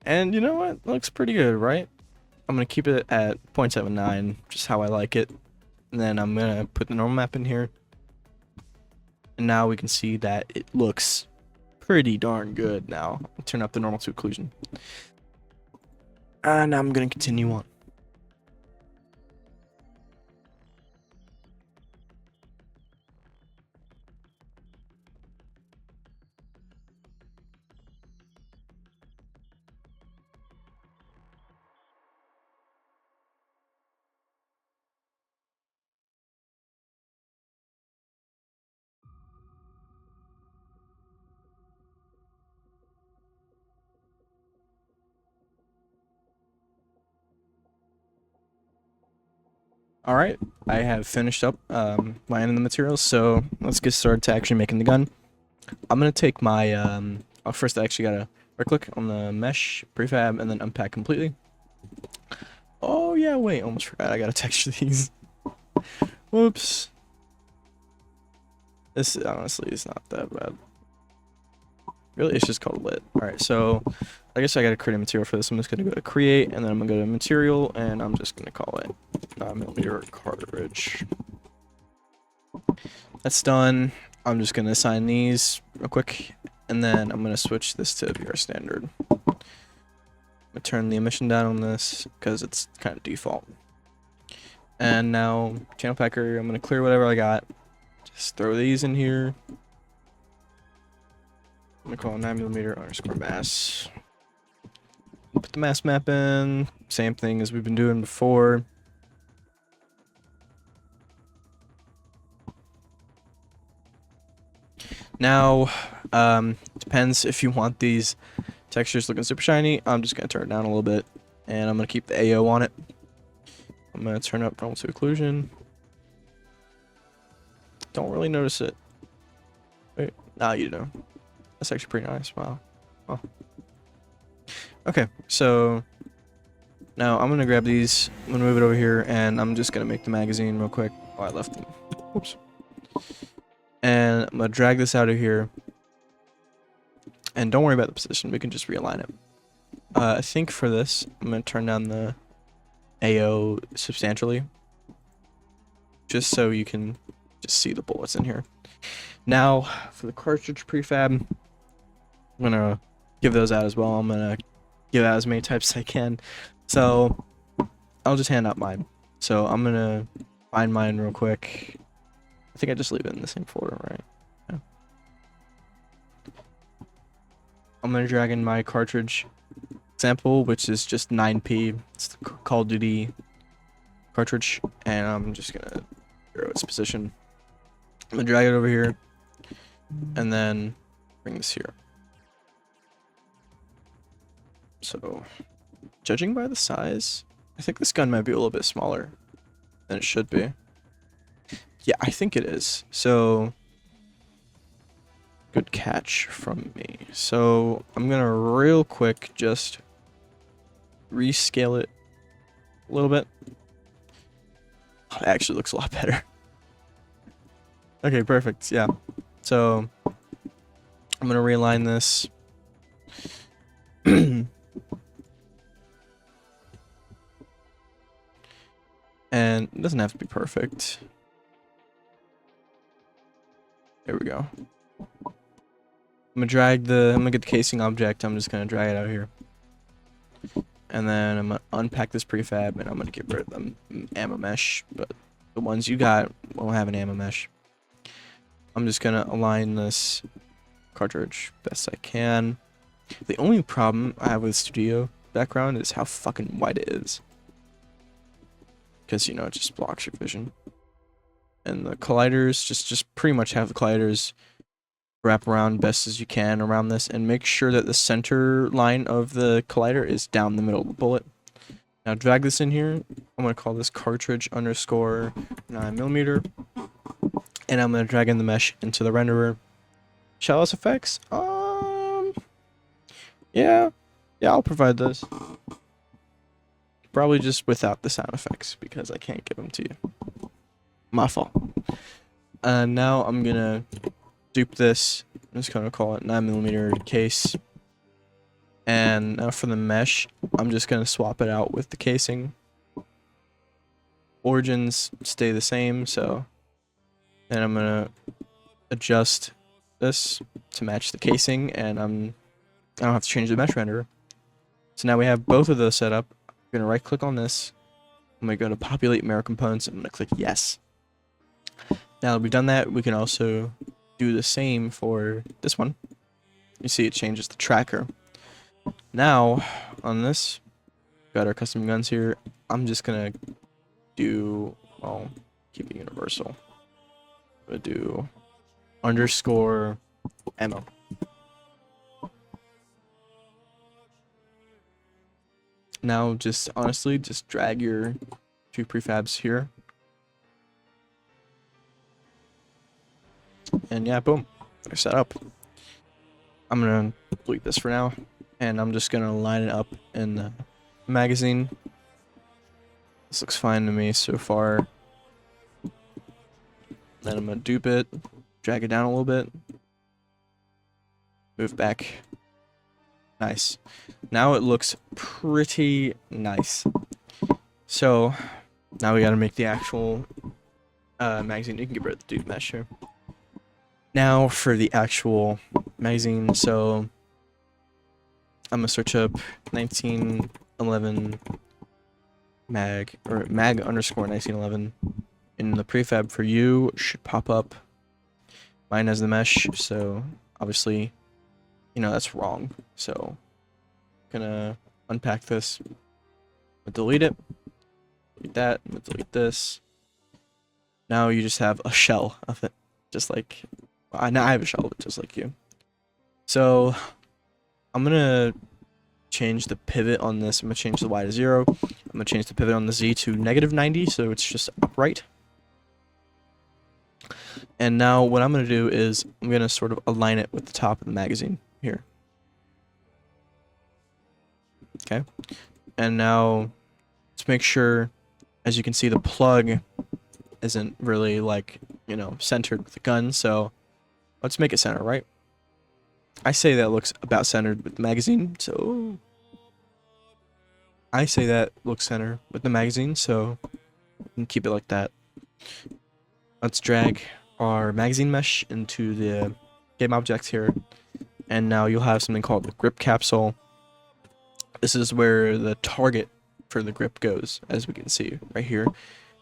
And you know what? It looks pretty good, right? I'm gonna keep it at 0.79, just how I like it. And then I'm gonna put the normal map in here. And now we can see that it looks pretty darn good now. I'll turn up the normal to occlusion. And I'm gonna continue on. Alright, I have finished up lining the materials, so let's get started to actually making the gun. I'm gonna take my first I actually gotta right click on the mesh, prefab, and then unpack completely. Oh yeah, wait, almost forgot I gotta texture these. Whoops. This honestly is not that bad. Really, it's just called lit. Alright, so I guess I gotta create a material for this. I'm just gonna go to create, and then I'm gonna go to material, and I'm just gonna call it 9mm cartridge. That's done. I'm just gonna assign these real quick, and then I'm gonna switch this to VR standard. I'm gonna turn the emission down on this because it's kind of default. And now channel packer, I'm gonna clear whatever I got. Just throw these in here. I'm gonna call it 9mm underscore mass. Put the mass map in. Same thing as we've been doing before. Now, depends if you want these textures looking super shiny. I'm just gonna turn it down a little bit, and I'm gonna keep the AO on it. I'm gonna turn up normal to occlusion. Don't really notice it. Wait, nah, you do. That's actually pretty nice. Wow. Wow. Okay, so now I'm gonna grab these. I'm gonna move it over here, and I'm just gonna make the magazine real quick. Oh, I left them. Oops. And I'm gonna drag this out of here. And don't worry about the position. We can just realign it. I think for this, I'm gonna turn down the AO substantially, just so you can just see the bullets in here. Now for the cartridge prefab, I'm gonna give those out as well. I'm gonna give out as many types as I can. So I'll just hand out mine. So I'm gonna find mine real quick. I think I just leave it in the same folder, right? Yeah. I'm gonna drag in my cartridge example, which is just 9p. It's the Call of Duty cartridge, and I'm just gonna zero its position. I'm gonna drag it over here, and then bring this here. So, judging by the size, I think this gun might be a little bit smaller than it should be. Yeah, I think it is. So, good catch from me. So, I'm gonna real quick just rescale it a little bit. Oh, it actually looks a lot better. Okay, perfect. Yeah. So, I'm gonna realign this. And it doesn't have to be perfect. There we go. I'm gonna get the casing object. I'm just gonna drag it out here. And then I'm gonna unpack this prefab, and I'm gonna get rid of the ammo mesh, but the ones you got won't have an ammo mesh. I'm just gonna align this cartridge best I can. The only problem I have with studio background is how fucking wide it is. Because, you know, it just blocks your vision. And the colliders, just pretty much have the colliders wrap around best as you can around this, and make sure that the center line of the collider is down the middle of the bullet. Now drag this in here. I'm gonna call this cartridge underscore 9mm, and I'm gonna drag in the mesh into the renderer. Shallows effects? Yeah, I'll provide those. Probably just without the sound effects because I can't give them to you. My fault. Now I'm gonna dupe this. I'm just gonna call it 9mm case. And now for the mesh, I'm just gonna swap it out with the casing. Origins stay the same, so then I'm gonna adjust this to match the casing, and I don't have to change the mesh renderer. So now we have both of those set up. I'm gonna right click on this. I'm gonna go to populate mirror components, and I'm gonna click yes. Now that we've done that, we can also do the same for this one. You see it changes the tracker. Now, on this, got our custom guns here. I'm just gonna do, well, keep it universal. I'm gonna do underscore ammo. Now, just honestly, just drag your two prefabs here. And yeah, boom, they're set up. I'm gonna delete this for now, and I'm just gonna line it up in the magazine. This looks fine to me so far. Then I'm gonna dupe it, drag it down a little bit, move back. Nice. Now it looks pretty nice. So now we gotta make the actual magazine. You can get rid of the dupe mesh here. Now for the actual magazine, so I'm gonna search up 1911 mag, or mag underscore 1911. In the prefab for you should pop up. Mine has the mesh, so obviously, you know, that's wrong. So I'm gonna unpack this. I'm gonna delete it. Delete that. I'm gonna delete this. Now you just have a shell of it, just like now I have a shell of it, just like you. So I'm gonna change the pivot on this. I'm gonna change the Y to 0. I'm gonna change the pivot on the Z to -90, so it's just upright. And now what I'm gonna do is I'm gonna sort of align it with the top of the magazine here. Okay. And now let's make sure, as you can see, the plug isn't really, like, you know, centered with the gun, so let's make it center, right? I say that looks about centered with the magazine, so I say that looks center with the magazine, so we can keep it like that. Let's drag our magazine mesh into the game objects here, and now you'll have something called the grip capsule. This is where the target for the grip goes, as we can see right here.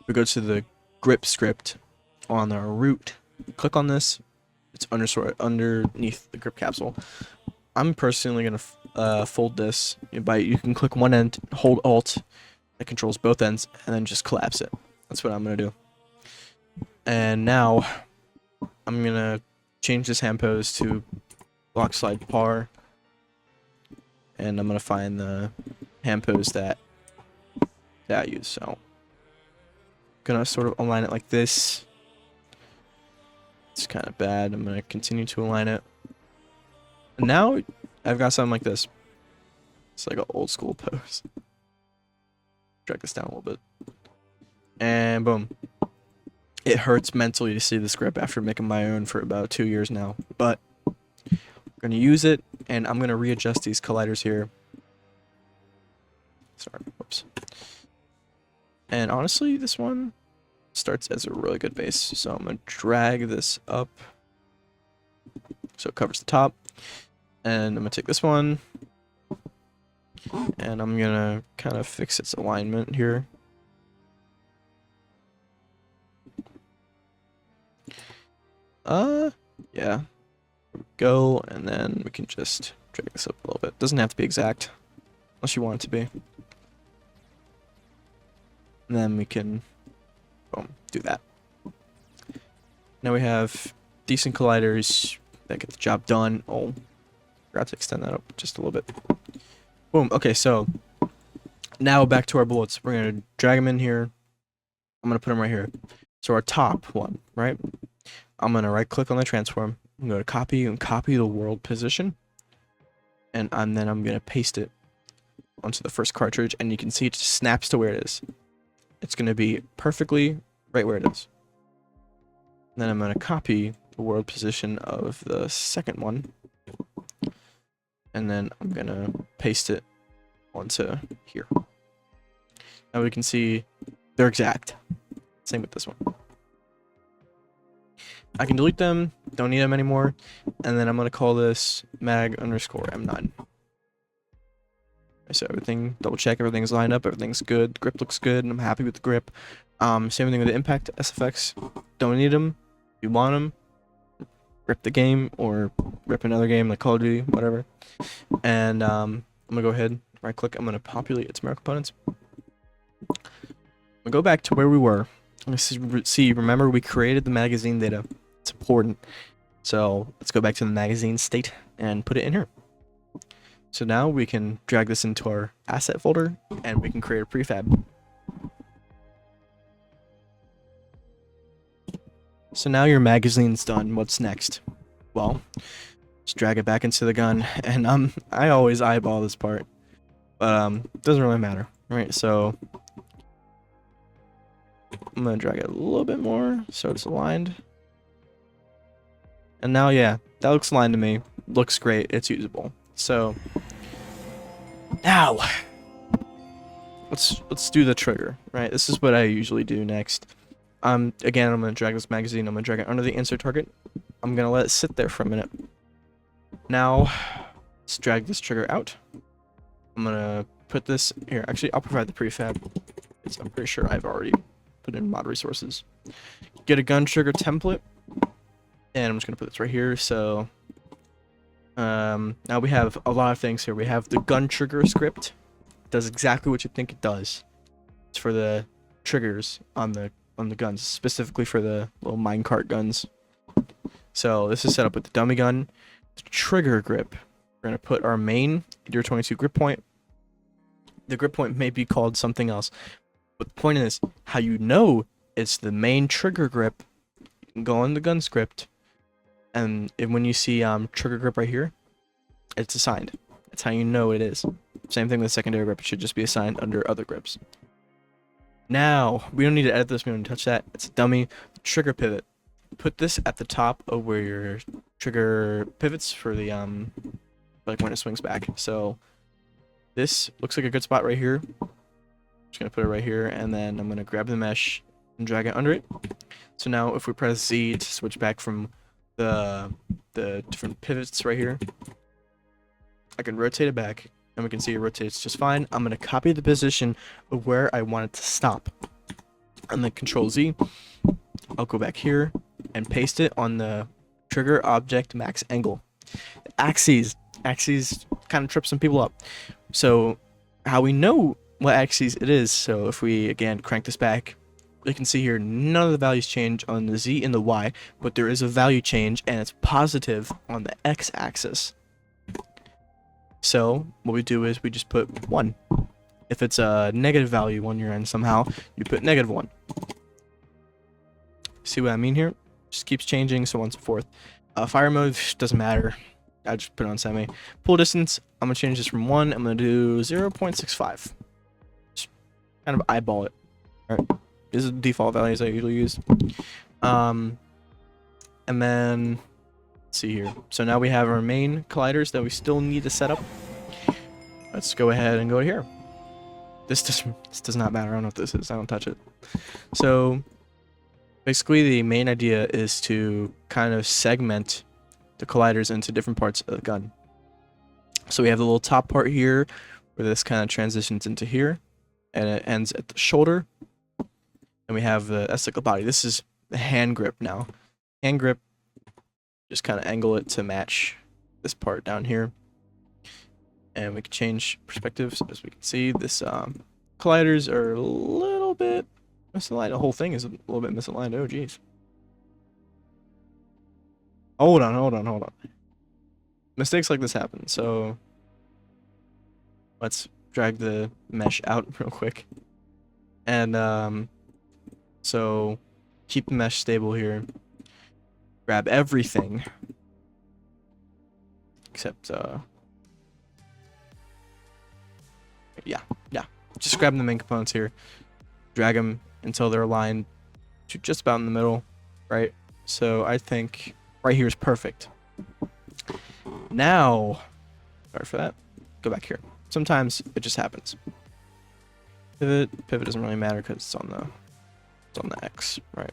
We go to the grip script on our root, click on this, it's underneath the grip capsule. I'm personally going to fold this. You can click one end, hold Alt, that controls both ends, and then just collapse it. That's what I'm going to do. And now, I'm going to change this hand pose to block slide par. And I'm going to find the hand pose that I use. So, I'm going to sort of align it like this. It's kind of bad. I'm going to continue to align it. And now, I've got something like this. It's like an old school pose. Drag this down a little bit. And boom. It hurts mentally to see this grip after making my own for about 2 years now. But I'm going to use it, and I'm going to readjust these colliders here. Sorry, whoops. And honestly, this one starts as a really good base. So I'm going to drag this up so it covers the top. And I'm going to take this one, and I'm going to kind of fix its alignment here. Yeah. Go, and then we can just drag this up a little bit. Doesn't have to be exact, unless you want it to be. And then we can, boom, do that. Now we have decent colliders that get the job done. Oh, forgot to extend that up just a little bit. Boom. Okay, so now back to our bullets. We're gonna drag them in here. I'm gonna put them right here. So our top one, right? I'm gonna right click on the transform. I'm gonna copy and copy the world position, and then I'm gonna paste it onto the first cartridge, and you can see it just snaps to where it is. It's gonna be perfectly right where it is. And then I'm gonna copy the world position of the second one, and then I'm gonna paste it onto here. Now we can see they're exact. Same with this one. I can delete them, don't need them anymore, and then I'm going to call this mag_M9. So everything, double check, everything's lined up, everything's good, grip looks good, and I'm happy with the grip. Same thing with the impact SFX, don't need them, if you want them, rip the game, or rip another game like Call of Duty, whatever. And I'm going to go ahead, right click, I'm going to populate its mirror components. I'm going to go back to where we were. Remember we created the magazine data. It's important. So let's go back to the magazine state and put it in here. So now we can drag this into our asset folder, and we can create a prefab. So now your magazine's done. What's next? Well, just drag it back into the gun, and I always eyeball this part, but it doesn't really matter, right? So I'm gonna drag it a little bit more so it's aligned. And now, yeah, that looks aligned to me. Looks great. It's usable. So now let's do the trigger, right? This is what I usually do next. Again, I'm gonna drag this magazine. I'm gonna drag it under the insert target. I'm gonna let it sit there for a minute. Now let's drag this trigger out. I'm gonna put this here. Actually, I'll provide the prefab. I'm pretty sure I've already put in mod resources. Get a gun trigger template, and I'm just gonna put this right here. So now we have a lot of things here. We have the gun trigger script. It does exactly what you think it does. It's for the triggers on the guns, specifically for the little minecart guns. So this is set up with the dummy gun, the trigger grip. We're gonna put our main Deer 22 grip point. The grip point may be called something else. But the point is, how you know it's the main trigger grip, you can go on the gun script, and when you see trigger grip right here, it's assigned. That's how you know it is. Same thing with secondary grip, it should just be assigned under other grips. Now, we don't need to edit this, we don't need to touch that. It's a dummy. Trigger pivot. Put this at the top of where your trigger pivots for the, like when it swings back. So, this looks like a good spot right here. Just gonna put it right here, and then I'm gonna grab the mesh, and drag it under it. So now if we press Z to switch back from the different pivots right here, I can rotate it back, and we can see it rotates just fine. I'm going to copy the position of where I want it to stop. And then Control Z, I'll go back here and paste it on the trigger object max angle. Axes kind of trip some people up. So how we know what axes it is, so if we again crank this back, you can see here none of the values change on the Z and the Y, but there is a value change and it's positive on the X axis. So what we do is we just put 1. If it's a negative value on your end somehow, you put -1. See what I mean here? Just keeps changing, so on and so forth. Fire mode doesn't matter. I just put it on semi. Pull distance, I'm gonna change this from 1. I'm gonna do 0.65. Just kind of eyeball it. All right, these are the default values I usually use. And then let's see here. So now we have our main colliders that we still need to set up. Let's go ahead and go here. This does not matter. I don't know what this is. I don't touch it. So basically, the main idea is to kind of segment the colliders into different parts of the gun. So we have the little top part here, where this kind of transitions into here, and it ends at the shoulder. And we have that's like the body. This is the hand grip now. Hand grip, just kind of angle it to match this part down here. And we can change perspectives. As we can see, this colliders are a little bit misaligned. The whole thing is a little bit misaligned. Oh, geez. Hold on. Mistakes like this happen. So let's drag the mesh out real quick. And so keep the mesh stable here. Grab everything. Except, yeah. Just grab the main components here. Drag them until they're aligned to just about in the middle, right? So I think right here is perfect. Now, sorry for that. Go back here. Sometimes it just happens. Pivot doesn't really matter because it's on the X, right?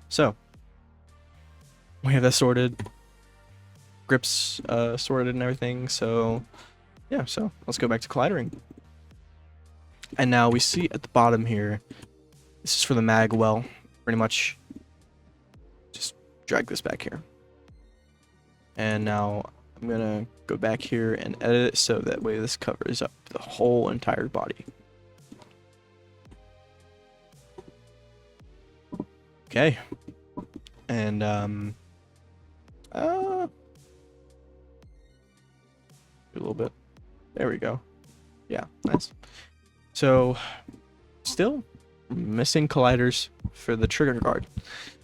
So we have that sorted. Grips sorted and everything. So yeah, so let's go back to collidering. And now we see at the bottom here, this is for the mag well, pretty much. Just drag this back here. And now I'm gonna go back here and edit it so that way this covers up the whole entire body. Okay. And a little bit. There we go. Yeah, nice. So still missing colliders for the trigger guard.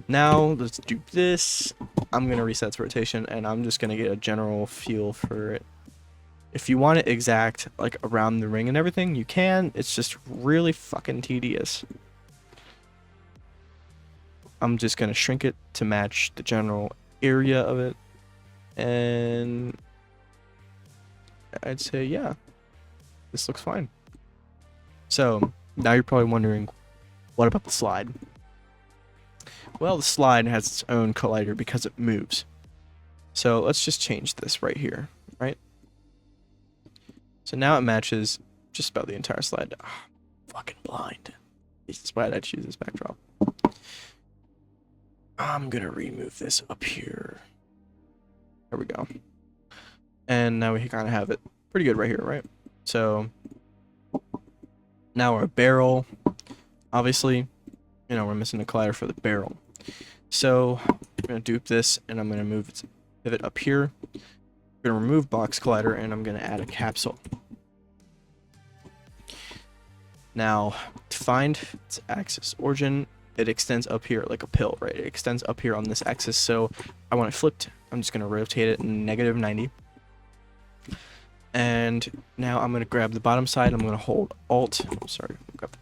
Now let's do this. I'm gonna reset its rotation and I'm just gonna get a general feel for it. If you want it exact, like around the ring and everything, you can. It's just really fucking tedious. I'm just gonna shrink it to match the general area of it. And I'd say, yeah, this looks fine. So now you're probably wondering, what about the slide? Well, the slide has its own collider because it moves. So let's just change this right here, right? So now it matches just about the entire slide. Oh, fucking blind. That's why I choose this backdrop. I'm gonna remove this up here. There we go. And now we kind of have it pretty good right here, right? So now our barrel, obviously, you know, we're missing a collider for the barrel. So I'm gonna dupe this and I'm gonna move its pivot up here. I'm gonna remove box collider and I'm gonna add a capsule. Now to find its axis origin, it extends up here like a pill, right? It extends up here on this axis. So I want it flipped. I'm just gonna rotate it -90. And now I'm gonna grab the bottom side. I'm gonna hold Alt. Sorry, grab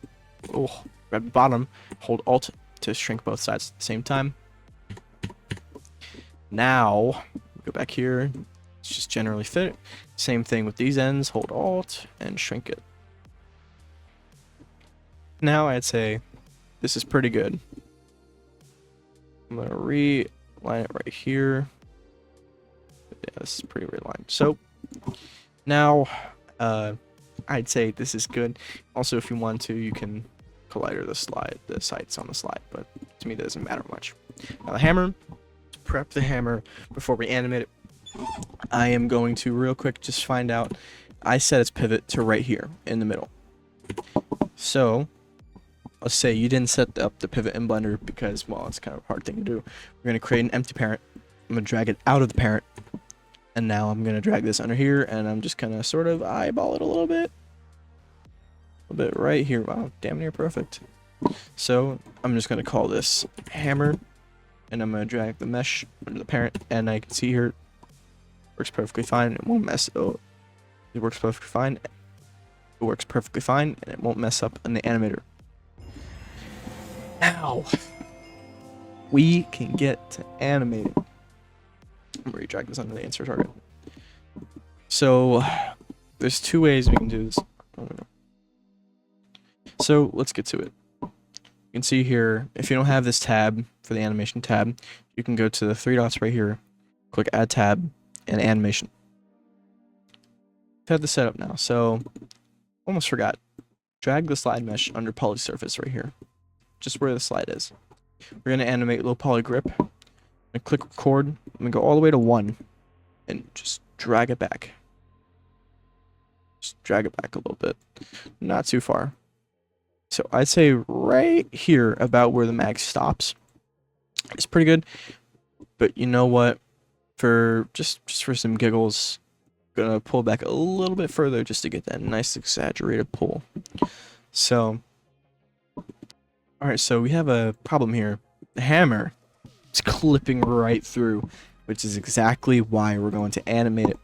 the bottom. Hold Alt to shrink both sides at the same time. Now go back here. It's just generally fit. Same thing with these ends. Hold Alt and shrink it. Now I'd say this is pretty good. I'm gonna reline it right here. Yeah, this is pretty realigned. So now, I'd say this is good. Also, if you want to, you can collider the sights on the slide, but to me, that doesn't matter much. Now the hammer, prep the hammer before we animate it. I am going to real quick just find out. I set its pivot to right here in the middle. So let's say you didn't set up the pivot in Blender because, well, it's kind of a hard thing to do. We're going to create an empty parent. I'm going to drag it out of the parent. And now I'm going to drag this under here, and I'm just going to sort of eyeball it a little bit. A little bit right here. Wow, damn near perfect. So I'm just going to call this hammer, and I'm going to drag the mesh under the parent, and I can see here it works perfectly fine. It won't mess. Oh, it works perfectly fine. It works perfectly fine, and it won't mess up in the animator. Now we can get to animating. I'm gonna drag this under the insert target. So there's two ways we can do this. So let's get to it. You can see here, if you don't have this tab for the animation tab, you can go to the three dots right here, click add tab, and animation. I've had this set up now, so almost forgot. Drag the slide mesh under poly surface right here, just where the slide is. We're gonna animate low poly grip. And click record. I'm gonna go all the way to 1 and just drag it back. Just drag it back a little bit, not too far. So I'd say right here, about where the mag stops, it's pretty good. But you know what? For just for some giggles, I'm gonna pull back a little bit further just to get that nice exaggerated pull. So, all right. So we have a problem here. The hammer. It's clipping right through, which is exactly why we're going to animate it.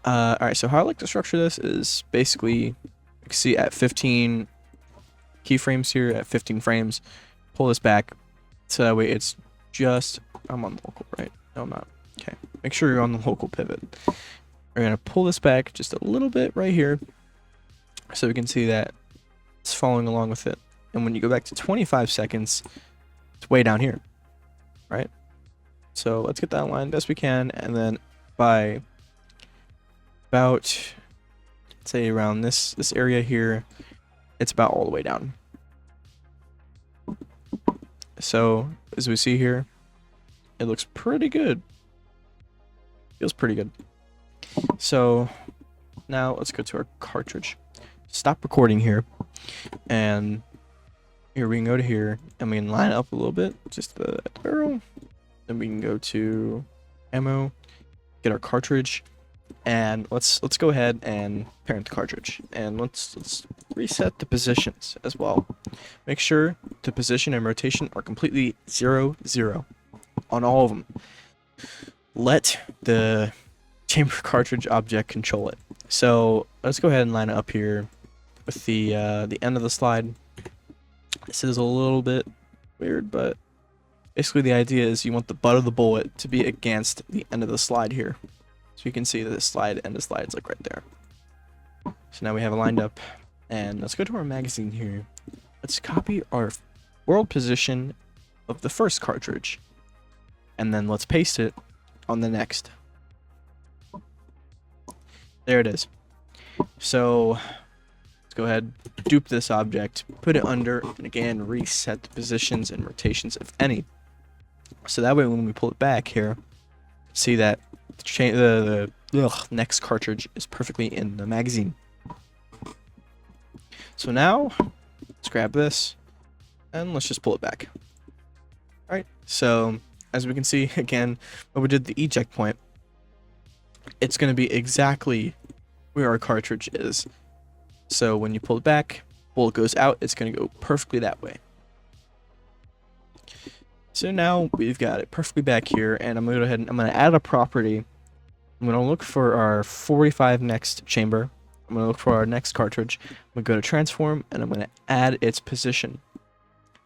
Alright, so how I like to structure this is basically, you can see at 15 keyframes here, at 15 frames, pull this back, so that way it's just, I'm on the local, right? No, I'm not. Okay, make sure you're on the local pivot. We're going to pull this back just a little bit right here, so we can see that it's following along with it. And when you go back to 25 seconds, it's way down here. Right, so let's get that line best we can, and then by about, say, around this area here, it's about all the way down. So as we see here, it looks pretty good. Feels pretty good. So now let's go to our cartridge. Stop recording here, and here we can go to here, and we can line up a little bit, just the arrow. Then we can go to ammo, get our cartridge, and let's go ahead and parent the cartridge, and let's reset the positions as well. Make sure the position and rotation are completely 0, 0 on all of them. Let the chamber cartridge object control it. So let's go ahead and line it up here with the end of the slide. This is a little bit weird, but basically the idea is you want the butt of the bullet to be against the end of the slide here. So you can see that the slide end of the slide is like right there. So now we have it lined up, and let's go to our magazine here. Let's copy our world position of the first cartridge, and then let's paste it on the next. There it is. So let's go ahead, dupe this object, put it under, and again reset the positions and rotations if any. So that way when we pull it back here, see that the next cartridge is perfectly in the magazine. So now let's grab this and let's just pull it back. Alright, so as we can see again, when we did the eject point, it's going to be exactly where our cartridge is. So when you pull it back, bullet goes out, it's going to go perfectly that way. So now we've got it perfectly back here, and I'm going to go ahead and I'm going to add a property. I'm going to look for our 45 next chamber. I'm going to look for our next cartridge. I'm going to go to transform, and I'm going to add its position.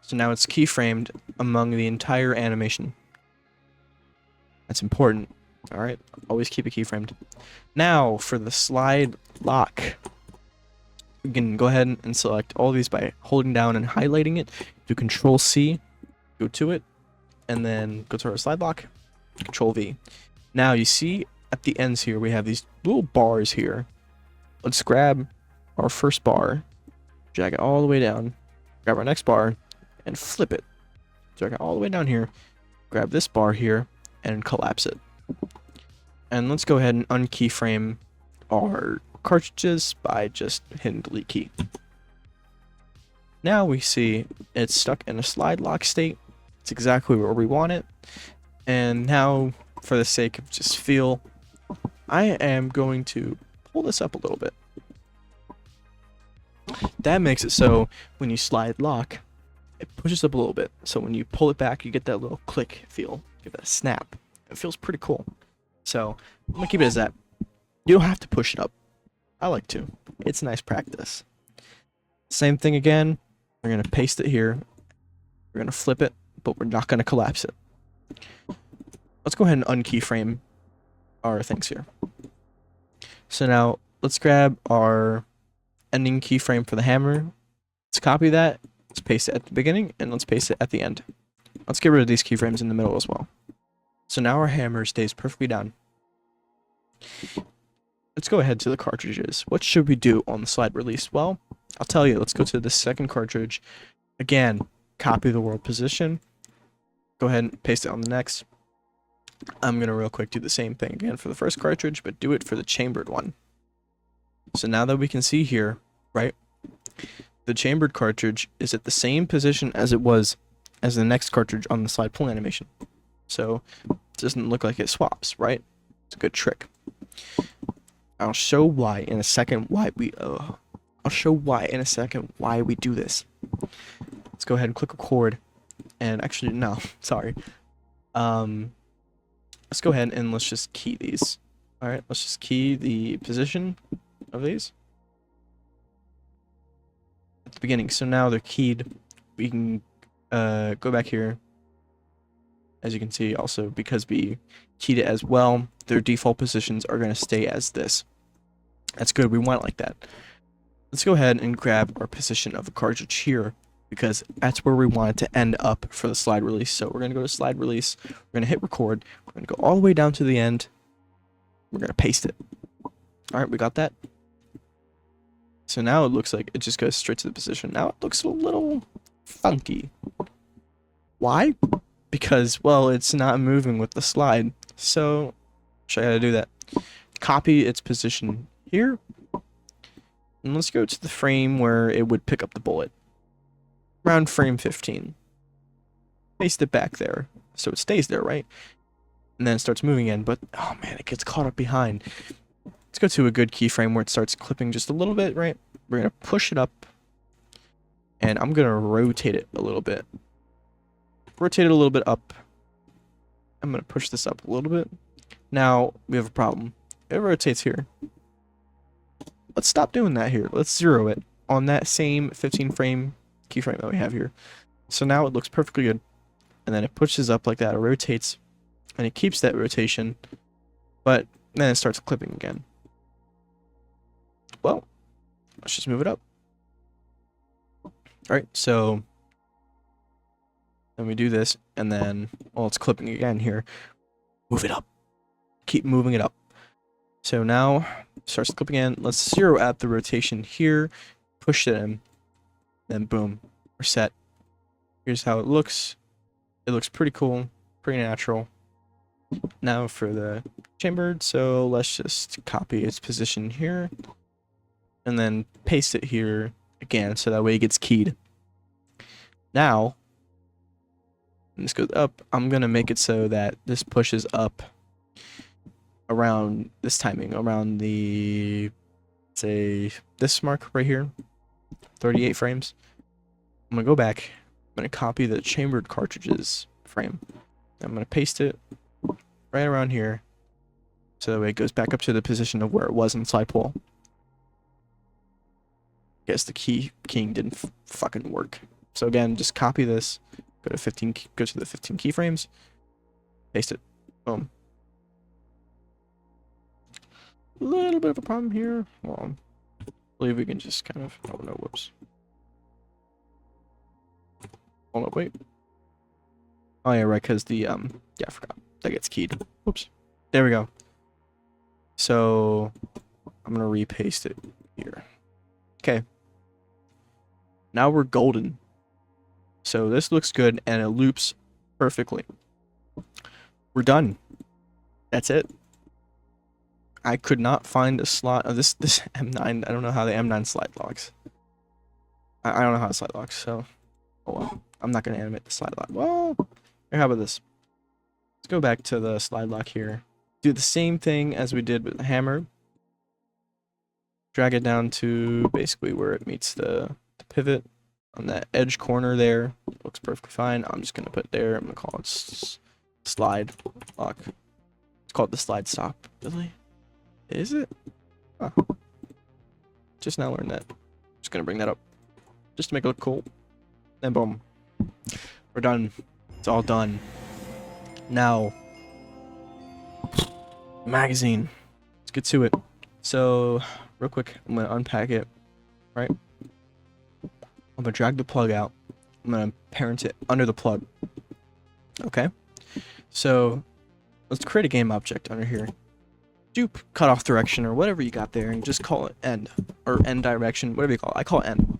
So now it's keyframed among the entire animation. That's important. All right, always keep it keyframed. Now for the slide lock, we can go ahead and select all of these by holding down and highlighting it. Do Control C, go to it, and then go to our slide block, Control V. Now you see at the ends here, we have these little bars here. Let's grab our first bar, drag it all the way down, grab our next bar, and flip it. Drag it all the way down here, grab this bar here, and collapse it. And let's go ahead and unkeyframe our cartridges by just hitting the delete key. Now we see it's stuck in a slide lock state. It's exactly where we want it. And now, for the sake of just feel, I am going to pull this up a little bit. That makes it so when you slide lock, it pushes up a little bit. So when you pull it back, you get that little click feel, get that snap. It feels pretty cool. So I'm gonna keep it as that. You don't have to push it up. I like to. It's nice practice. Same thing again. We're gonna paste it here. We're gonna flip it, but we're not gonna collapse it. Let's go ahead and unkeyframe our things here. So now let's grab our ending keyframe for the hammer. Let's copy that. Let's paste it at the beginning, and let's paste it at the end. Let's get rid of these keyframes in the middle as well. So now our hammer stays perfectly down. Let's go ahead to the cartridges. What should we do on the slide release? Well, I'll tell you. Let's go to the second cartridge. Again, copy the world position. Go ahead and paste it on the next. I'm going to real quick do the same thing again for the first cartridge, but do it for the chambered one. So now that we can see here, right, the chambered cartridge is at the same position as it was as the next cartridge on the slide pull animation. So it doesn't look like it swaps, right? It's a good trick. I'll show why in a second why we do this. Let's go ahead and click record. And actually, no, sorry. Let's go ahead and let's just key these. All right, let's just key the position of these at the beginning. So now they're keyed. We can go back here. As you can see, also because we keyed it as well, their default positions are going to stay as this. That's good. We want it like that. Let's go ahead and grab our position of the cartridge here, because that's where we want it to end up for the slide release. So we're going to go to slide release. We're going to hit record. We're going to go all the way down to the end. We're going to paste it. All right, we got that. So now it looks like it just goes straight to the position. Now it looks a little funky. Why? Because, well, it's not moving with the slide. So, show you how to do that. Copy its position here. And let's go to the frame where it would pick up the bullet. Around frame 15. Paste it back there. So it stays there, right? And then it starts moving in. But, oh man, it gets caught up behind. Let's go to a good keyframe where it starts clipping just a little bit, right? We're going to push it up. And I'm going to rotate it a little bit. Rotate it a little bit up. I'm going to push this up a little bit. Now, we have a problem. It rotates here. Let's stop doing that here. Let's zero it on that same 15 frame keyframe that we have here. So now it looks perfectly good. And then it pushes up like that. It rotates. And it keeps that rotation. But then it starts clipping again. Well, let's just move it up. Alright, so then we do this, and then, well, it's clipping again here. Move it up. Keep moving it up. So now, it starts clipping in. Let's zero out the rotation here. Push it in. Then boom. We're set. Here's how it looks. It looks pretty cool. Pretty natural. Now for the chambered. So let's just copy its position here. And then paste it here again, so that way it gets keyed. Now, and this goes up, I'm going to make it so that this pushes up around this timing, around the, say, this mark right here, 38 frames. I'm going to go back, I'm going to copy the chambered cartridges frame. I'm going to paste it right around here, so that way it goes back up to the position of where it was in slide pull. Guess the keying didn't fucking work. So again, just copy this. Go to 15. Go to the 15 keyframes. Paste it. Boom. A little bit of a problem here. Hold on. believe we can just kind of, oh no, whoops. Hold up, wait. Oh yeah, right, because the, yeah, I forgot. That gets keyed. Whoops. There we go. So, I'm gonna repaste it here. Okay. Now we're golden. So this looks good, and it loops perfectly. We're done. That's it. I could not find a slot of this M9. I don't know how the M9 slide locks. I don't know how to slide locks, so oh well. I'm not gonna animate the slide lock. Well, here, how about this? Let's go back to the slide lock here. Do the same thing as we did with the hammer. Drag it down to basically where it meets the pivot on that edge corner there. Looks perfectly fine. I'm just gonna put it there. I'm gonna call it slide lock. It's called the slide stop. Really? Is it? Oh. Just now learned that. Just gonna bring that up. Just to make it look cool. And boom. We're done. It's all done. Now, magazine. Let's get to it. So, real quick, I'm gonna unpack it. Right? I'm gonna drag the plug out. I'm gonna parent it under the plug. Okay? So, let's create a game object under here. Do cutoff direction or whatever you got there and just call it end. Or end direction, whatever you call it. I call it end.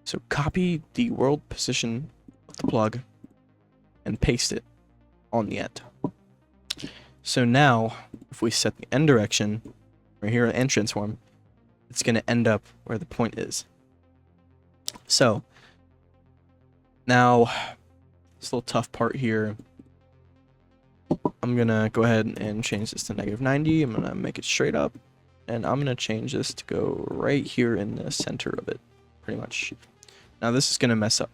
So copy the world position of the plug and paste it on the end. So now, if we set the end direction, right here at end transform, it's going to end up where the point is. So, now, this little tough part here, I'm going to go ahead and change this to -90. I'm going to make it straight up, and I'm going to change this to go right here in the center of it, pretty much. Now this is going to mess up.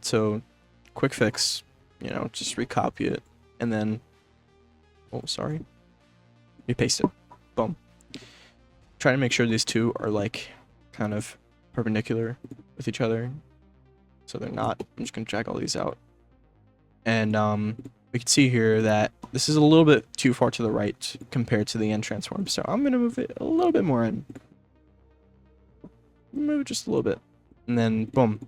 So, quick fix, you know, just recopy it, and then, oh, sorry, repaste it. Boom. Try to make sure these two are, like, kind of perpendicular with each other. So they're not. I'm just going to drag all these out. And, we can see here that this is a little bit too far to the right compared to the end transform. So I'm going to move it a little bit more in. Move it just a little bit. And then, boom,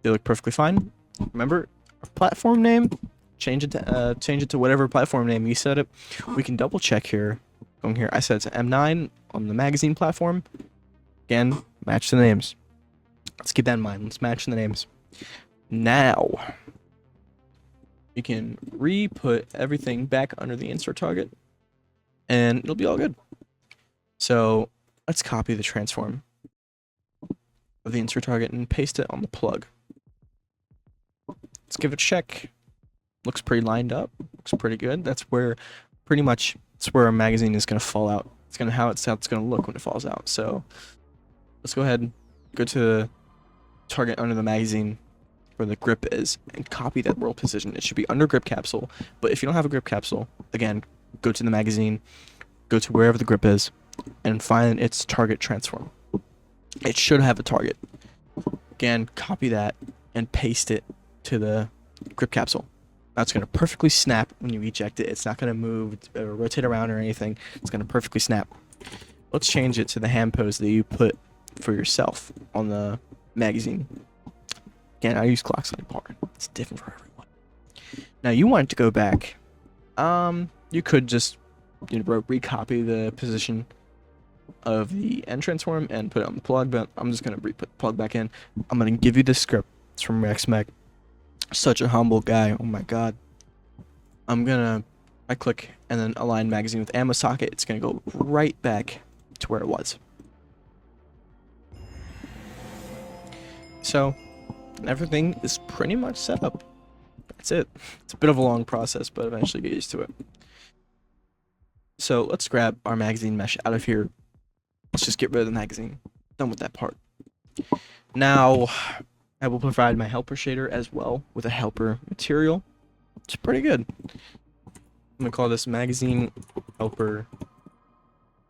they look perfectly fine. Remember, our platform name, change it to whatever platform name you set it. We can double check here. Going here, I said it's M9 on the magazine platform. Again, match the names. Let's keep that in mind. Let's match the names. Now, we can re-put everything back under the insert target, and it'll be all good. So, let's copy the transform of the insert target and paste it on the plug. Let's give it a check. Looks pretty lined up. Looks pretty good. That's where, pretty much, it's where our magazine is going to fall out. It's going to how it's going to look when it falls out. So let's go ahead and go to the target under the magazine where the grip is and copy that world position. It should be under grip capsule. But if you don't have a grip capsule, again, go to the magazine, go to wherever the grip is, and find its target transform. It should have a target. Again, copy that and paste it to the grip capsule. That's going to perfectly snap when you eject it. It's not going to move or rotate around or anything. It's going to perfectly snap. Let's change it to the hand pose that you put for yourself on the magazine. Again, I use clock slide bar. It's different for everyone. Now, you want it to go back. You could just, you know, recopy the position of the end transform and put it on the plug, but I'm just going to re-put the plug back in. I'm going to give you this script. It's from RexMech. Such a humble guy. Oh my god. I'm going to right click and then align magazine with ammo socket. It's going to go right back to where it was. So, everything is pretty much set up. That's it. It's a bit of a long process, but eventually get used to it. So, let's grab our magazine mesh out of here. Let's just get rid of the magazine. Done with that part. Now, I will provide my helper shader as well with a helper material. It's pretty good. I'm going to call this magazine helper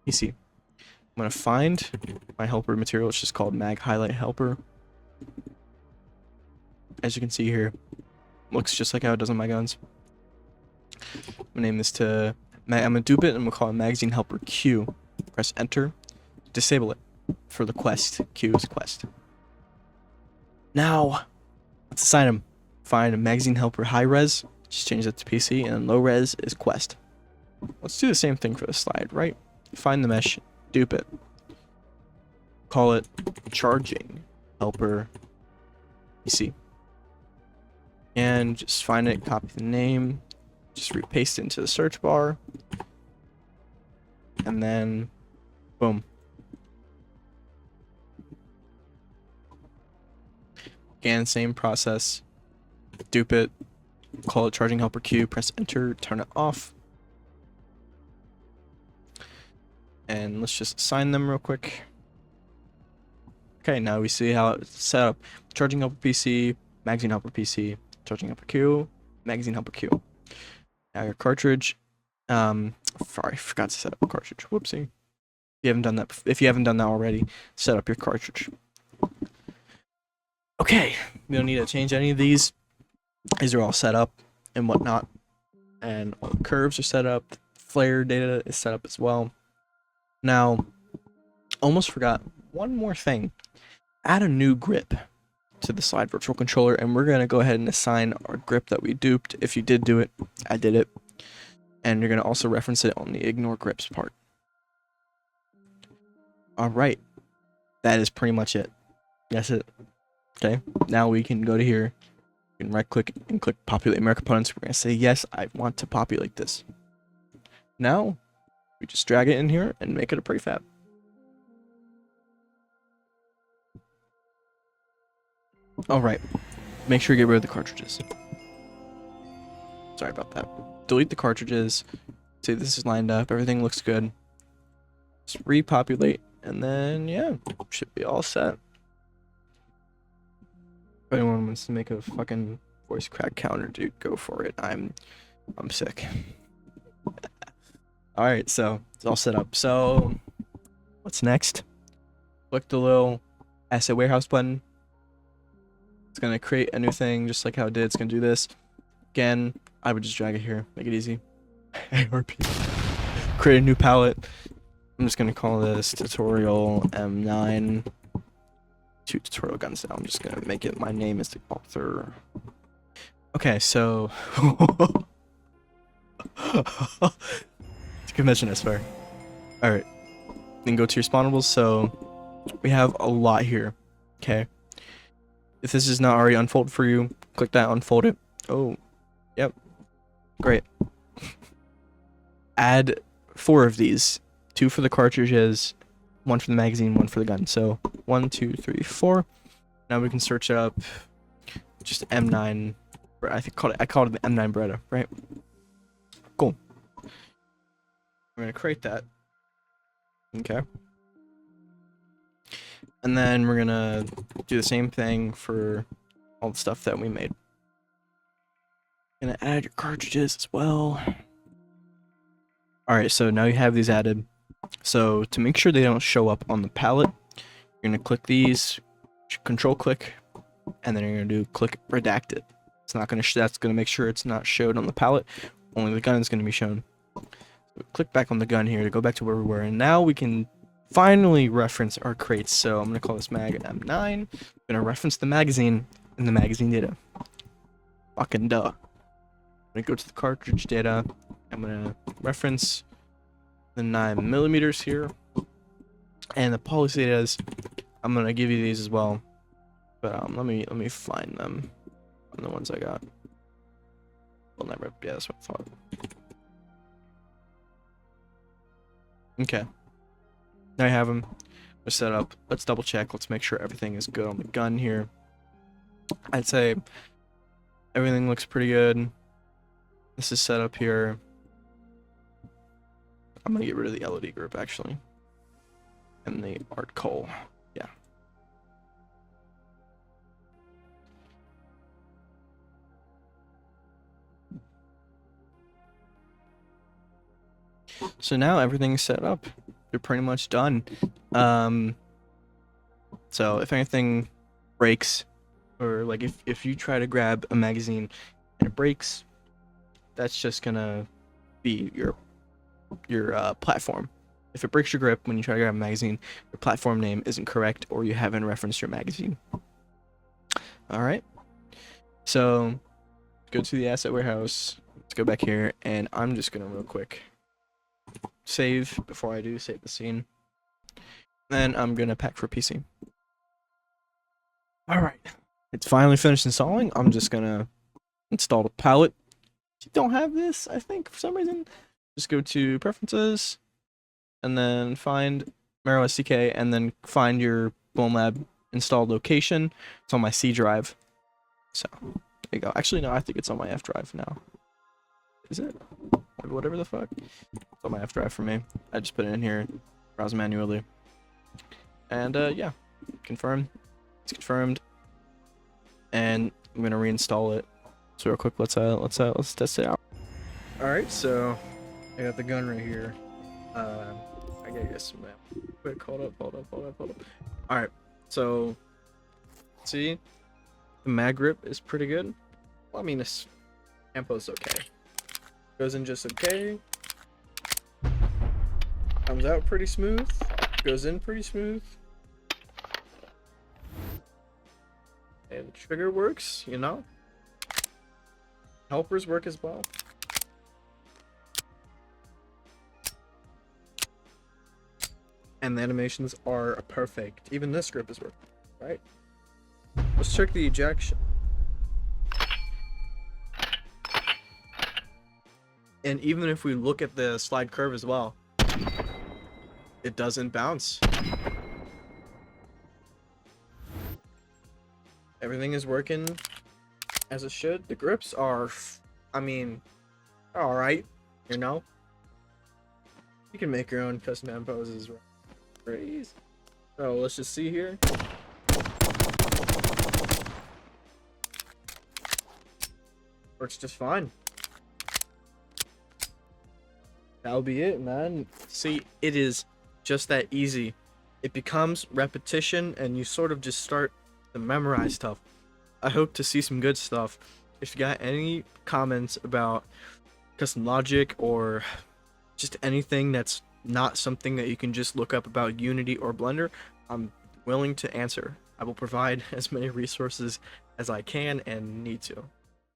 PC. I'm going to find my helper material. It's just called mag highlight helper. As you can see here, looks just like how it does on my guns. I'm going to name this to, I'm going to dupe it and we'll call it magazine helper Q. Press enter. disable it for the quest. Q's quest. Now, let's assign him. Find a magazine helper high res. Just change that to PC, and low res is quest. Let's do the same thing for the slide, right? Find the mesh, dupe it. Call it charging helper PC. And just find it, copy the name, just repaste it into the search bar. And then, boom. Again, same process. Dupe it, call it charging helper Q, press enter, turn it off. And let's just assign them real quick. Okay, now we see how it's set up. Charging helper PC, magazine helper PC, charging helper Q, magazine helper Q. Now your cartridge. Sorry, I forgot to set up a cartridge. Whoopsie. If you haven't done that already, set up your cartridge. Okay, we don't need to change any of these. These are all set up and whatnot. And all the curves are set up. Flare data is set up as well. Now, almost forgot one more thing. Add a new grip to the slide virtual controller, and we're going to go ahead and assign our grip that we duped. If you did do it, I did it. And you're going to also reference it on the ignore grips part. Alright, that is pretty much it. That's it. Okay, now we can go to here. You can right click and click populate more components. We're going to say, yes, I want to populate this. Now, we just drag it in here and make it a prefab. Alright, make sure you get rid of the cartridges. Sorry about that. Delete the cartridges. See, this is lined up. Everything looks good. Just repopulate, and then, yeah, should be all set. If anyone wants to make a fucking voice crack counter, dude, go for it. I'm sick. Alright, so it's all set up. So, what's next? Click the little asset warehouse button. It's going to create a new thing, just like how it did. It's going to do this. Again, I would just drag it here. Make it easy. ARP. Create a new palette. I'm just going to call this tutorial M9. 2 tutorial guns now. I'm just going to make it, my name is the author. Okay, so... It's a convention, I swear. Alright. Then go to your spawnables. So, we have a lot here. Okay. If this is not already unfolded for you, click that, unfold it. Oh, yep. Great. Add 4 of these. 2 for the cartridges, 1 for the magazine, 1 for the gun. So 1, 2, 3, 4. Now we can search up just M9. I called it the M9 Beretta, right? Cool. We're gonna create that. Okay. And then we're gonna do the same thing for all the stuff that we made. Gonna add your cartridges as well. Alright, so now you have these added. So to make sure they don't show up on the palette, you're gonna click these, control click, and then you're gonna do click redacted. It's not gonna that's gonna make sure it's not showed on the palette. Only the gun is gonna be shown. So click back on the gun here to go back to where we were, and now we can finally reference our crates. So I'm gonna call this mag M9. I'm gonna reference the magazine and the magazine data. Fucking duh. I'm gonna go to the cartridge data. I'm gonna reference the 9mm here, and the policy data is. I'm gonna give you these as well, but let me find them on the ones I got. Well, never. Yeah, that's what I thought. Okay. Now I have them. They're set up. Let's double check. Let's make sure everything is good on the gun here. I'd say everything looks pretty good. This is set up here. I'm gonna get rid of the LED group actually. And the art coal. Yeah. So now everything's set up. You're pretty much done. So if anything breaks, or like if you try to grab a magazine and it breaks, that's just gonna be your platform. If it breaks your grip when you try to grab a magazine, your platform name isn't correct or you haven't referenced your magazine. Alright, so go to the asset warehouse. Let's go back here, and I'm just gonna real quick save before I do save the scene. Then I'm gonna pack for PC. Alright, it's finally finished installing. I'm just gonna install the palette. If you don't have this, I think, for some reason, just go to Preferences, and then find Marrow SDK, and then find your Bonelab installed location. It's on my C drive. So, there you go. Actually, no, I think it's on my F drive now. Is it? Whatever the fuck. It's on my F drive for me. I just put it in here, browse manually. And, yeah, confirm. It's confirmed. And I'm gonna reinstall it. So real quick, let's test it out. Alright, so I got the gun right here. I gotta get some quick, hold up. Alright, so see, the mag grip is pretty good. Well, I mean, this tempo's okay. Goes in just okay. Comes out pretty smooth. Goes in pretty smooth. And the trigger works, you know. Helpers work as well. And the animations are perfect. Even this grip is working, right? Let's check the ejection. And even if we look at the slide curve as well, it doesn't bounce. Everything is working as it should. The grips are, I mean, alright, you know? You can make your own custom hand poses. Pretty. So let's just see here. Works just fine. That'll be it, man. See, it is just that easy. It becomes repetition, and you sort of just start to memorize stuff. I hope to see some good stuff. If you got any comments about custom logic or just anything that's not something that you can just look up about Unity or Blender, I'm willing to answer. I will provide as many resources as I can and need to.